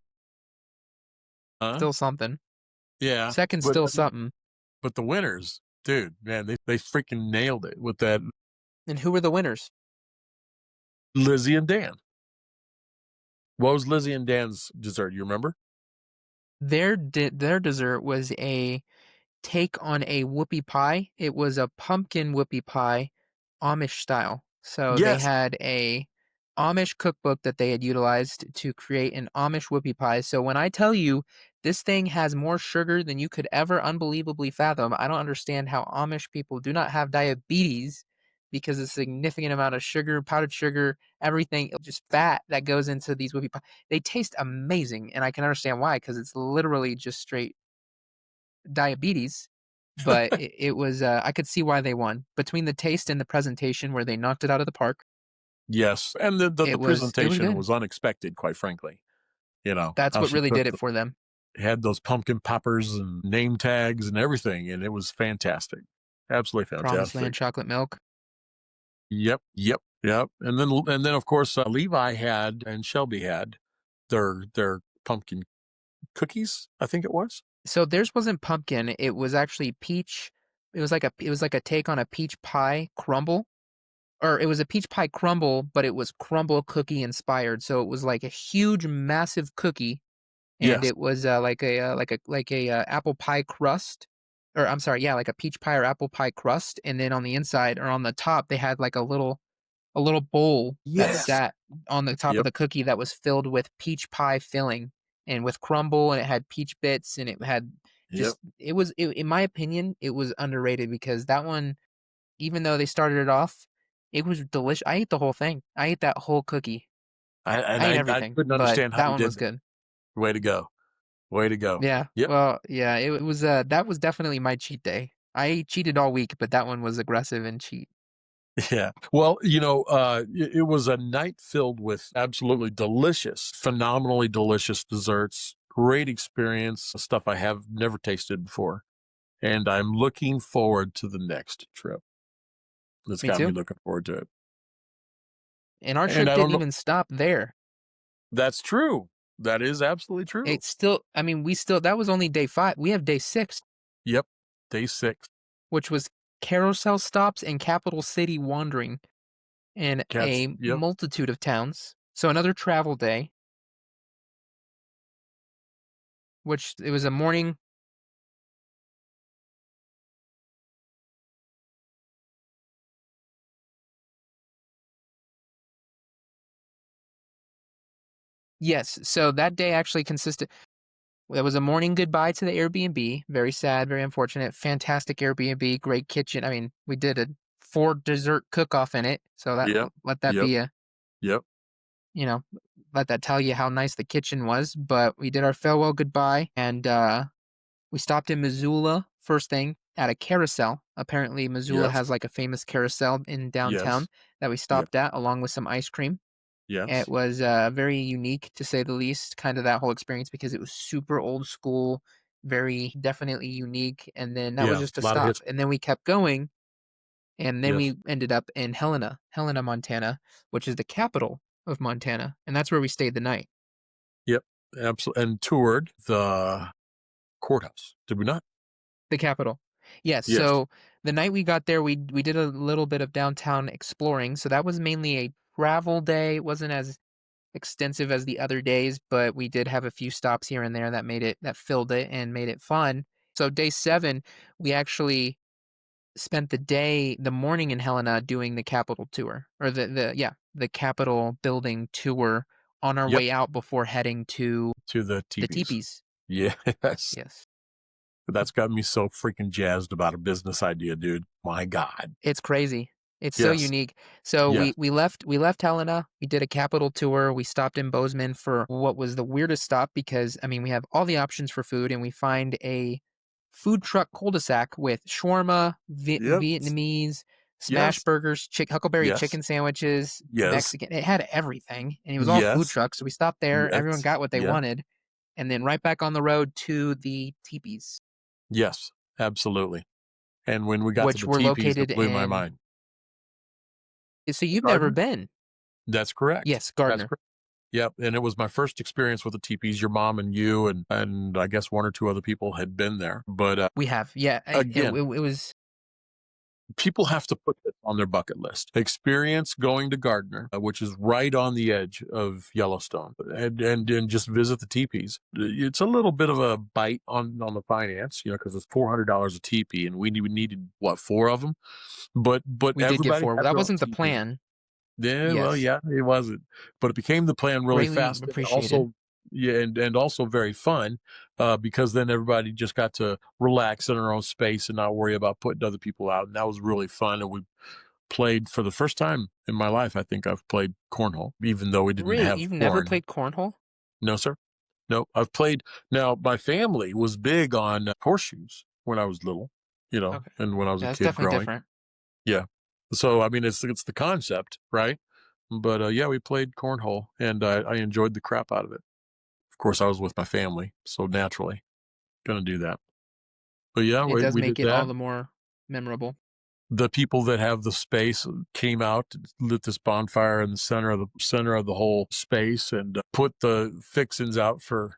still something. Yeah. Second's still something. But the winners, dude, man, they freaking nailed it with that And who were the winners? Lizzie and Dan. What was Lizzie and Dan's dessert? You remember? Their dessert was a take on a whoopie pie. It was a pumpkin whoopie pie, Amish style. So they Yes. had a Amish cookbook that they had utilized to create an Amish whoopie pie. So when I tell you this thing has more sugar than you could ever unbelievably fathom, I don't understand how Amish people do not have diabetes because a significant amount of sugar, powdered sugar, everything, just fat that goes into these whoopie pies. They taste amazing, and I can understand why because it's literally just straight diabetes, but it was I could see why they won between the taste and the presentation where they knocked it out of the park. Yes. And the It was presentation good. was unexpected, quite frankly. That's How what she really did cooked it for them. had those pumpkin poppers and name tags and everything, and it was fantastic. Absolutely Promised fantastic. Land chocolate milk. Yep. And then of course Levi had and Shelby had their pumpkin cookies, I think it was. So theirs wasn't pumpkin. It was actually peach. It was like a take on a peach pie crumble, or it was a peach pie crumble, but it was crumble cookie inspired. So it was like a huge, massive cookie and Yes. it was like a apple pie crust, or I'm sorry, yeah, like a peach pie or apple pie crust, and then on the inside or on the top they had like a little bowl that Yes. sat on the top of Yep. the cookie that was filled with peach pie filling and with crumble, and it had peach bits, and it had Yep. in my opinion it was underrated because that one, even though they started it off, it was delicious. I ate the whole thing. I ate that whole cookie. I ate I everything, couldn't but understand how that you one did was that. good. Way to go. Way to go. Yeah. Yep. Well, yeah, it was that was definitely my cheat day. I cheated all week, but that one was aggressive and cheat. Yeah. Well, it was a night filled with absolutely delicious, phenomenally delicious desserts. Great experience, stuff I have never tasted before. And I'm looking forward to the next trip. That's Me got me too. looking forward to it. And our And trip I don't didn't know. even stop there. That's true. That is absolutely true. It's still I mean, we still that was only day 5. We have day 6, Yep. Day 6. which was carousel stops and capital city wandering in Cats. a Yep. multitude of towns. So another travel day, which it was a morning. Yes, so that day actually consisted. It was a morning goodbye to the Airbnb. Very sad, very unfortunate. Fantastic Airbnb, great kitchen. I mean, we did a 4 dessert cook-off in it, so that Yep. let that Yep. be a, Yep. you know, let that tell you how nice the kitchen was. But we did our farewell goodbye, and we stopped in Missoula first thing at a carousel. Apparently, Missoula Yes. has like a famous carousel in downtown Yes. that we Yes. stopped at, along with some ice cream. It Yes. was very unique, to say the least, kind of that whole experience because it was super old school, very definitely unique. And then that was Yeah. just a A lot of stop. history. And then we kept going. And then Yes. we ended up in Helena, Montana, which is the capital of Montana. And that's where we stayed the night, Yep. Absolutely. And toured the courthouse. Did we not? the capital. Yes. Yes. So the night we got there, we did a little bit of downtown exploring. So that was mainly a travel day. It wasn't as extensive as the other days, but we did have a few stops here and there that filled it and made it fun. So day 7, we actually spent the morning in Helena doing the Capitol tour, or the Capitol building tour on our Yep. way out before heading to To the the teepees. Teepees. Yes. Yes. That's got me so freaking jazzed about a business idea, dude. My God. It's crazy. It's so Yes. unique. So Yes. we left Helena. We did a Capitol tour. We stopped in Bozeman for what was the weirdest stop because I mean we have all the options for food, and we find a food truck cul-de-sac with shawarma, Yep. Vietnamese, smash Yes. burgers, Huckleberry Yes. chicken sandwiches, Yes. Mexican. It had everything, and it was all food Yes. trucks. So we stopped there. Everyone Yes. got what they Yes. wanted, and then right back on the road to the Teepees, Yes. Absolutely. And when we got to which the were teepees, it located blew my in. mind. So you've never Gardner? been? That's correct. Yes, That's Gardner. correct. Yep, and it was my first experience with the teepees. Your mom and you and I guess one or two other people had been there. But We have, yeah. again, It was. people have to put this on their bucket list. Experience going to Gardner, which is right on the edge of Yellowstone, and just visit the teepees. It's a little bit of a bite on the finance, because it's $400 a teepee, and we needed what, four of them. But We did get everybody four. had That their own wasn't the teepee. plan. Yeah, well, Yes, yeah, it wasn't, but it became the plan really greatly fast, and appreciated. also, yeah, and also very fun, because then everybody just got to relax in our own space and not worry about putting other people out, and that was really fun. And we played for the first time in my life. I think I've played cornhole, even though we didn't Really, have you've never corn. played cornhole? No, sir. No, I've played. Now, my family was big on horseshoes when I was little, Okay, and when I was a yeah, that's kid definitely growing. different. Yeah. So, I mean, it's the concept, right? But, yeah, we played cornhole, and I enjoyed the crap out of it. Of course, I was with my family, so naturally gonna do that. But, yeah, It does we make did it all that. the more memorable. The people that have the space came out, lit this bonfire in the center of the whole space, and, put the fixings out for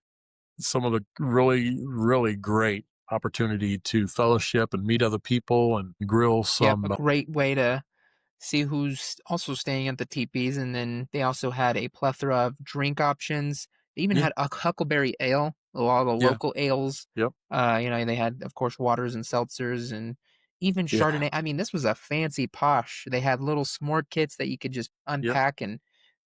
some of the really, really great opportunity to fellowship and meet other people and grill Yep, a some. great way to see who's also staying at the teepees, and then they also had a plethora of drink options. They even Yeah, had a huckleberry ale, a lot of the yeah, local ales. yep, They had, of course, waters and seltzers, and even yeah, Chardonnay. I mean, this was a fancy posh. They had little s'more kits that you could just yep, unpack and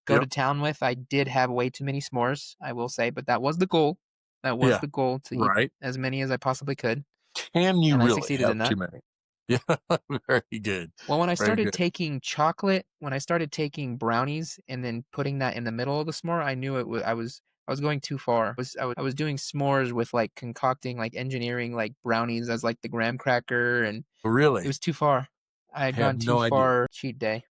go to yep, town with. I did have way too many s'mores, I will say, but that was the goal. That was yeah, the goal, to eat right. as many as I possibly could, Can you and I really succeeded in have too that. many? Yeah, very good, Well, very good. when I started taking brownies and then putting that in the middle of the s'more, I knew I was going too far. I was doing s'mores with like concocting, like engineering like brownies as like the graham cracker, and it Really? was too far. I had Had gone too no idea. far cheat day.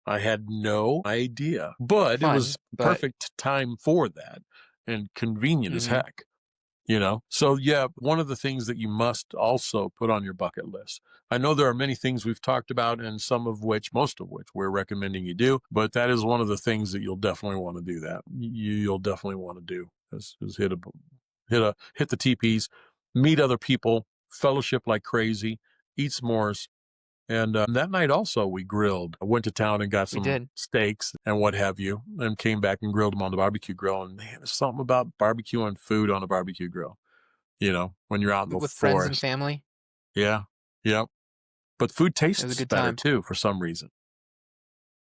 I had no idea, but it Fun, was but perfect time for that and convenient as mhm, heck. So yeah, one of the things that you must also put on your bucket list. I know there are many things we've talked about, and most of which we're recommending you do, but that is one of the things that you'll definitely want to do. That you'll definitely want to do is hit the teepees, meet other people, fellowship like crazy, eat s'mores. And that night also we grilled. I went to town and got we some did steaks and what have you, and came back and grilled them on the barbecue grill. And man, there's something about barbecuing food on a barbecue grill. When you're out in the with friends and forest. family. Yeah, yep. But food It was a tastes good better time. too for some reason.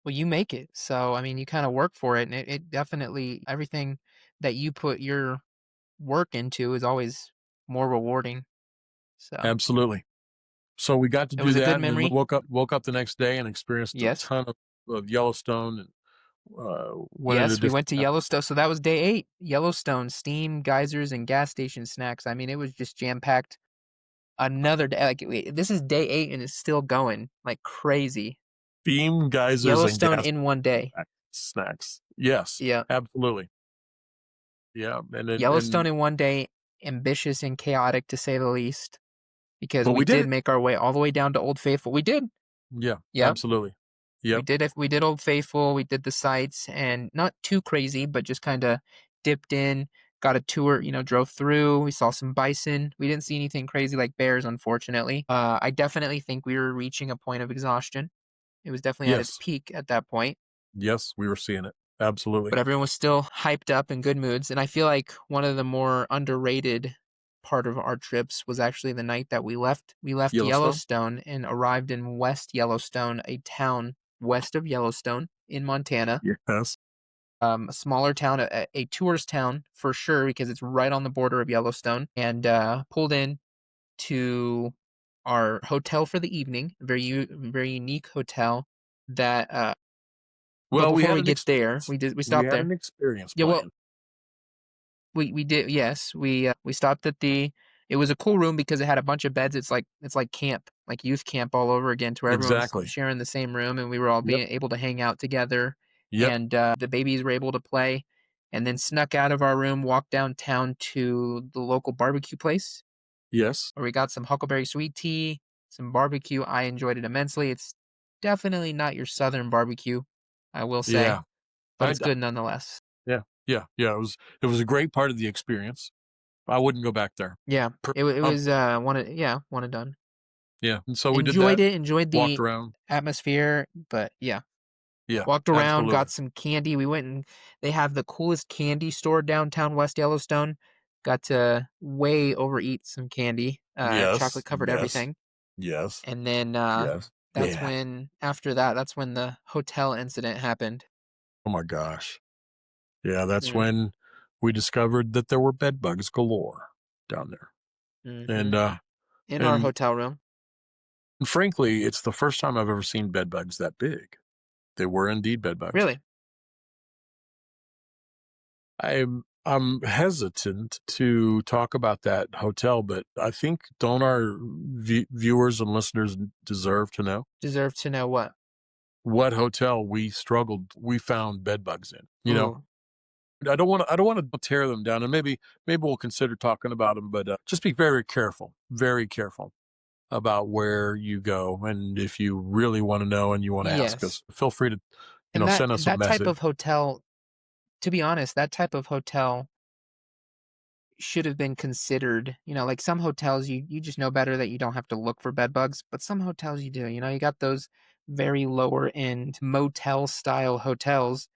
Well, you make it, so I mean, you kind of work for it, and it definitely everything that you put your work into is always more rewarding. So Absolutely. So we got to it do was a good that, and then memory. woke up the next day and experienced a Yes. ton of Yellowstone, and went into Yes, we different. went to Yellowstone. So that was day 8. Yellowstone, steam, geysers, and gas station snacks. I mean, it was just jam-packed. Another day. Like, this is day 8 and it's still going like crazy. Steam geysers and Yellowstone gas in one day. snacks. Yes, Yeah. absolutely. Yeah, Yellowstone in one day. Ambitious and chaotic to say the least. Because but we we did did it. make our way all the way down to Old Faithful. We did. Yeah, Yep. absolutely. Yep. We did Old Faithful, we did the sites, and not too crazy, but just kinda dipped in, got a tour, drove through, we saw some bison. We didn't see anything crazy like bears, unfortunately. I definitely think we were reaching a point of exhaustion. It was definitely at its Yes. peak at that point, Yes, we were seeing it. Absolutely. but everyone was still hyped up in good moods, and I feel like one of the more underrated part of our trips was actually the night that we left. We left Yellowstone? Yellowstone and arrived in West Yellowstone, a town west of Yellowstone in Montana. Yes. A smaller town, a tourist town for sure, because it's right on the border of Yellowstone, and pulled in to our hotel for the evening. Very unique hotel. That but Well, we before had we an get there, experience. we We stopped had there. an experience Yeah, well, planned. we did. Yes, we stopped at the. It was a cool room because it had a bunch of beds. It's like camp. like youth camp all over again, to where everyone's Exactly. sharing the same room and we were all Yep. being able to hang out together. Yep. And the babies were able to play, and then snuck out of our room, walked downtown to the local barbecue place Yes. where we got some huckleberry sweet tea, some barbecue. I enjoyed it immensely. It's definitely not your southern barbecue, I will say, Yeah. but I, it's good nonetheless. yeah. Yeah. Yeah. It was a great part of the experience. I wouldn't go back there. Yeah, Per- it um, was one and done. yeah. And so we did Enjoyed that. it, enjoyed Walked the around. atmosphere, but yeah. Yeah. Walked around, Absolutely. got some candy. We went and they have the coolest candy store downtown West Yellowstone. Got to way overeat some candy. Yes. Chocolate covered Yes. everything. Yes. And then Yes. that's Yeah. when after that, that's when the hotel incident happened. Oh my gosh. Yeah. That's Mm, when we discovered that there were bed bugs galore down there. hmm. And, In our and hotel room. frankly, it's the first time I've ever seen bed bugs that big. They were indeed bed bugs. Really? I'm hesitant to talk about that hotel, but I think don't our viewers and listeners deserve to know Deserve to know what? what hotel we found bed bugs in. Ooh. I don't want to tear them down, and maybe we'll consider talking about them, but just be very careful about where you go, and if you really want to know and you want to ask Yes. us, feel free to And send us a that type message. of hotel, to be honest, that type of hotel should have been considered, like some hotels you just know better that you don't have to look for bed bugs, but some hotels you do. You got those very lower end motel style hotels,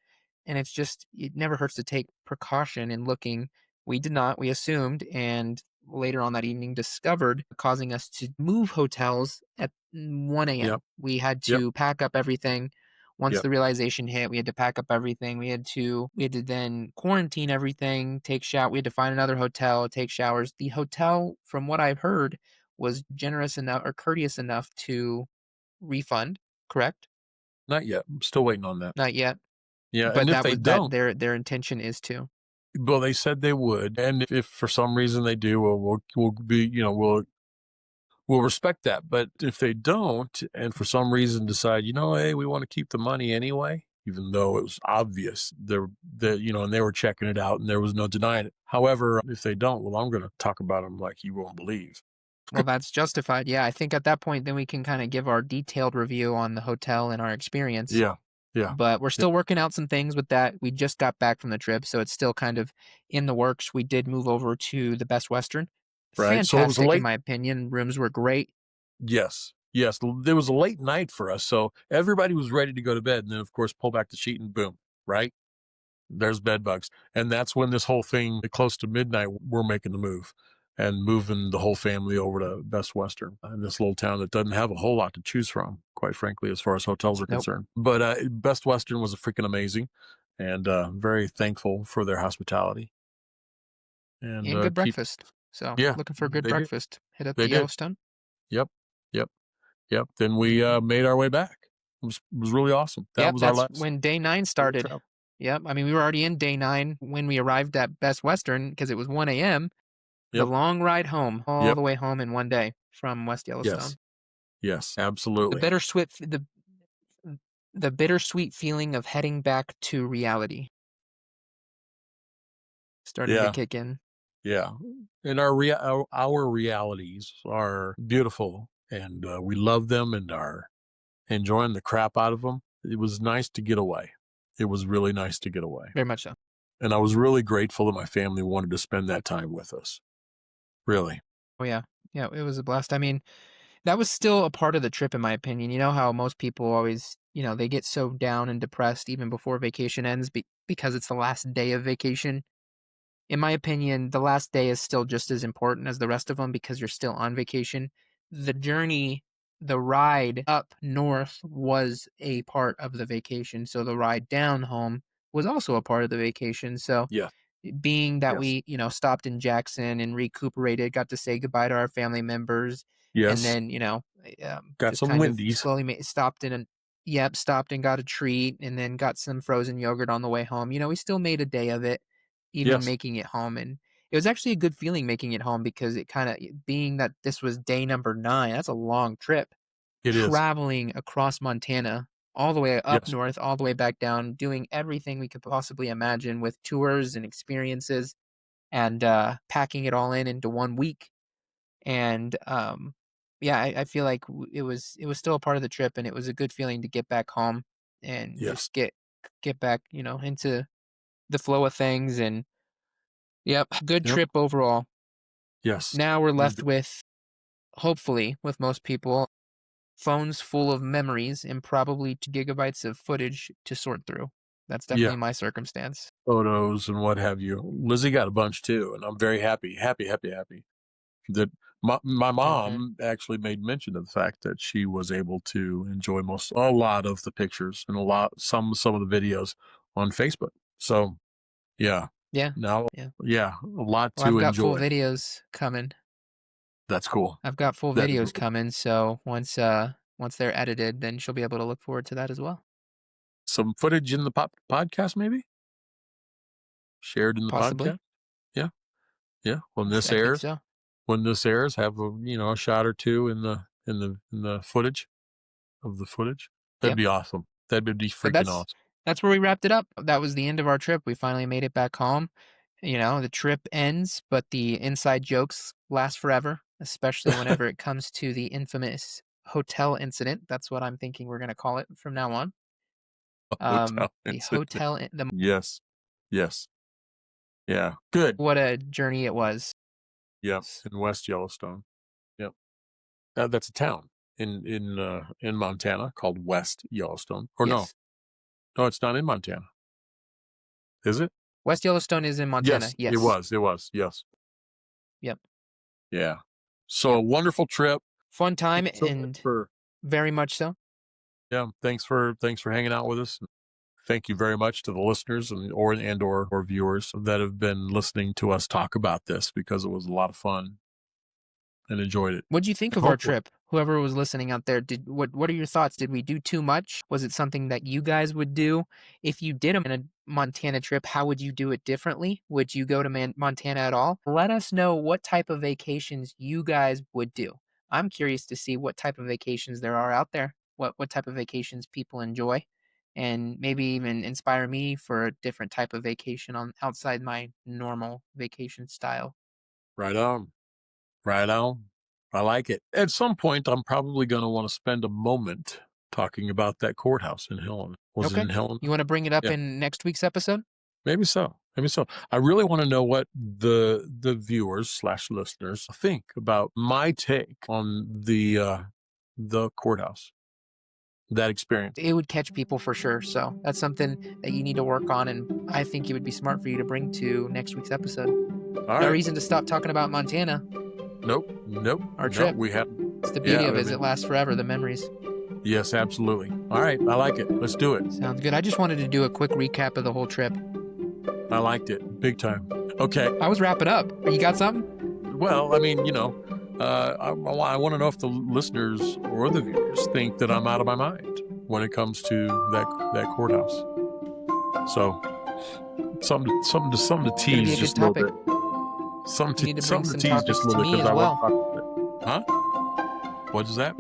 and it never hurts to take precaution in looking. We did not, we assumed, and later on that evening discovered, causing us to move hotels at 1 a.m. Yep, We had yep, to pack up everything. Once yep. the realization hit, we had to pack up everything. We had to then quarantine everything, take shower. We had to find another hotel, take showers. The hotel, from what I've heard, was generous enough or courteous enough to refund, correct? Not yet. I'm still waiting on that. Not yet. Yeah, But and if that they was that don't, their intention is to. well, they said they would, and if for some reason they do, we'll be, we'll respect that. But if they don't, and for some reason decide, hey, we want to keep the money anyway, even though it was obvious and they were checking it out, and there was no denying it. However, if they don't, well, I'm going to talk about them like you won't believe. Well, that's justified. Yeah, I think at that point, then we can kind of give our detailed review on the hotel and our experience. Yeah, yeah, But we're yeah. still working out some things with that. We just got back from the trip, so it's still kind of in the works. We did move over to the Best Western. Right. So it was a Fantastic, in late. my opinion. Rooms were great. Yes. Yes. There was a late night for us. So everybody was ready to go to bed. And then, of course, pull back the sheet and boom, right? There's bed bugs. And that's when this whole thing, close to midnight, we're making the move and moving the whole family over to Best Western in this little town that doesn't have a whole lot to choose from, quite frankly, as far as hotels are Nope. concerned. But Best Western was freaking amazing and very thankful for their hospitality. And And good breakfast. So, yeah, looking for a good they did. breakfast. Hit up They the did. Yellowstone. Yep. Yep. Yep. Then we made our way back. It was really awesome. That Yep, was our that's last when day 9 day of started. travel. Yep, I mean, we were already in day 9 when we arrived at Best Western because it was 1 a.m. The Yep. long ride home, all Yep. the way home in one day from West Yes. Yellowstone. Yes. The Absolutely. bittersweet the bittersweet feeling of heading back to reality starting to Yeah. kick in. Yeah. And our realities are beautiful, and we love them and are enjoying the crap out of them. It was nice to get away. It was really nice to get away, Very much so. and I was really grateful that my family wanted to spend that time with us. Really. Oh, yeah. Yeah, it was a blast. I mean, that was still a part of the trip, in my opinion. You know how most people always, they get so down and depressed even before vacation ends because it's the last day of vacation. In my opinion, the last day is still just as important as the rest of them because you're still on vacation. The journey, the ride up north was a part of the vacation. So the ride down home was also a part of the vacation. So Yeah. being that Yes. we, stopped in Jackson and recuperated, got to say goodbye to our family members, and Yes. then, Got just some kind of Wendy's. slowly stopped and got a treat and then got some frozen yogurt on the way home. We still made a day of it, even Yes. making it home. It was actually a good feeling making it home because it kind of, being that this was day number 9, that's a long trip. It is. Traveling across Montana, all the way up Yes. north, all the way back down, doing everything we could possibly imagine with tours and experiences, and packing it all in into 1 week. And yeah, I feel like it was still a part of the trip, and it was a good feeling to get back home and Yes. just get back, into the flow of things. And yep, good Yep. trip overall. Yes. Now we're left with, hopefully, with most people, phones full of memories and probably 2 gigabytes of footage to sort through. That's Yeah. definitely my circumstance. Photos and what have you. Lizzie got a bunch too, and I'm very happy that my mom actually made mention of the fact that she was able to enjoy a lot of the pictures and some of the videos on Facebook. So yeah, Yeah. now Yeah. a lot Well, I've to got full enjoy. videos coming. That's cool. I've got full That is videos really cool. coming, so once they're edited, then she'll be able to look forward to that as well. Some footage in the podcast, maybe shared in the Possibly. podcast. Yeah, yeah. I think so. When this airs, have a shot or two in the footage of the footage. That'd Yep. be awesome. That'd be But freaking awesome. that's where we wrapped it up. That was the end of our trip. We finally made it back home. The trip ends, but the inside jokes last forever, especially whenever it comes to the infamous hotel incident. That's what I'm thinking we're going to call it from now on. Hotel The incident. hotel, Yes. Yes. Yeah. Good. what a journey it was. Yep. In West Yellowstone. Yep. That's a town in Montana called West Yellowstone. Or Yes. no, it's not in Montana. Is it? West Yellowstone is in Montana. Yes. It was. Yes. Yep. Yeah. So Yep. a wonderful trip. Fun time, Thanks so much and for very much so. Yeah. Thanks for hanging out with us. Thank you very much to the listeners or viewers that have been listening to us talk about this, because it was a lot of fun and enjoyed it. What'd you think of our trip? Whoever was listening out there, what are your thoughts? Did we do too much? Was it something that you guys would do? If you did a Montana trip, how would you do it differently? Would you go to Montana at all? Let us know what type of vacations you guys would do. I'm curious to see what type of vacations there are out there. What type of vacations people enjoy, and maybe even inspire me for a different type of vacation outside my normal vacation style. Right on. Right on. I like it. At some point, I'm probably going to want to spend a moment talking about that courthouse in Helena. Was it in Helena? You want to bring it up in next week's episode? Maybe so. I really want to know what the viewers/listeners think about my take on the courthouse, that experience. It would catch people for sure. So that's something that you need to work on, and I think it would be smart for you to bring to next week's episode. All no right. reason to stop talking about Montana. Nope. Our trip. We have. It's the beauty of it. It lasts forever, the memories. Yes, absolutely. All right. I like it. Let's do it. Sounds good. I just wanted to do a quick recap of the whole trip. I liked it. Big time. Okay. I was wrapping up. You got something? Well, I mean, I want to know if the listeners or the viewers think that I'm out of my mind when it comes to that courthouse. So, something to tease just a little bit. Something to tease just a little bit because I want to talk about it. Huh? What is that?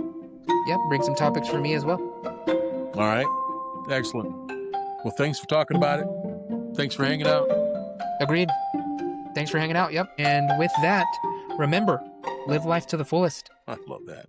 Yeah, bring some topics for me as well. All right. Excellent. Well, thanks for talking about it. Thanks for hanging out. Agreed. Thanks for hanging out. Yep. And with that, remember, live life to the fullest. I love that.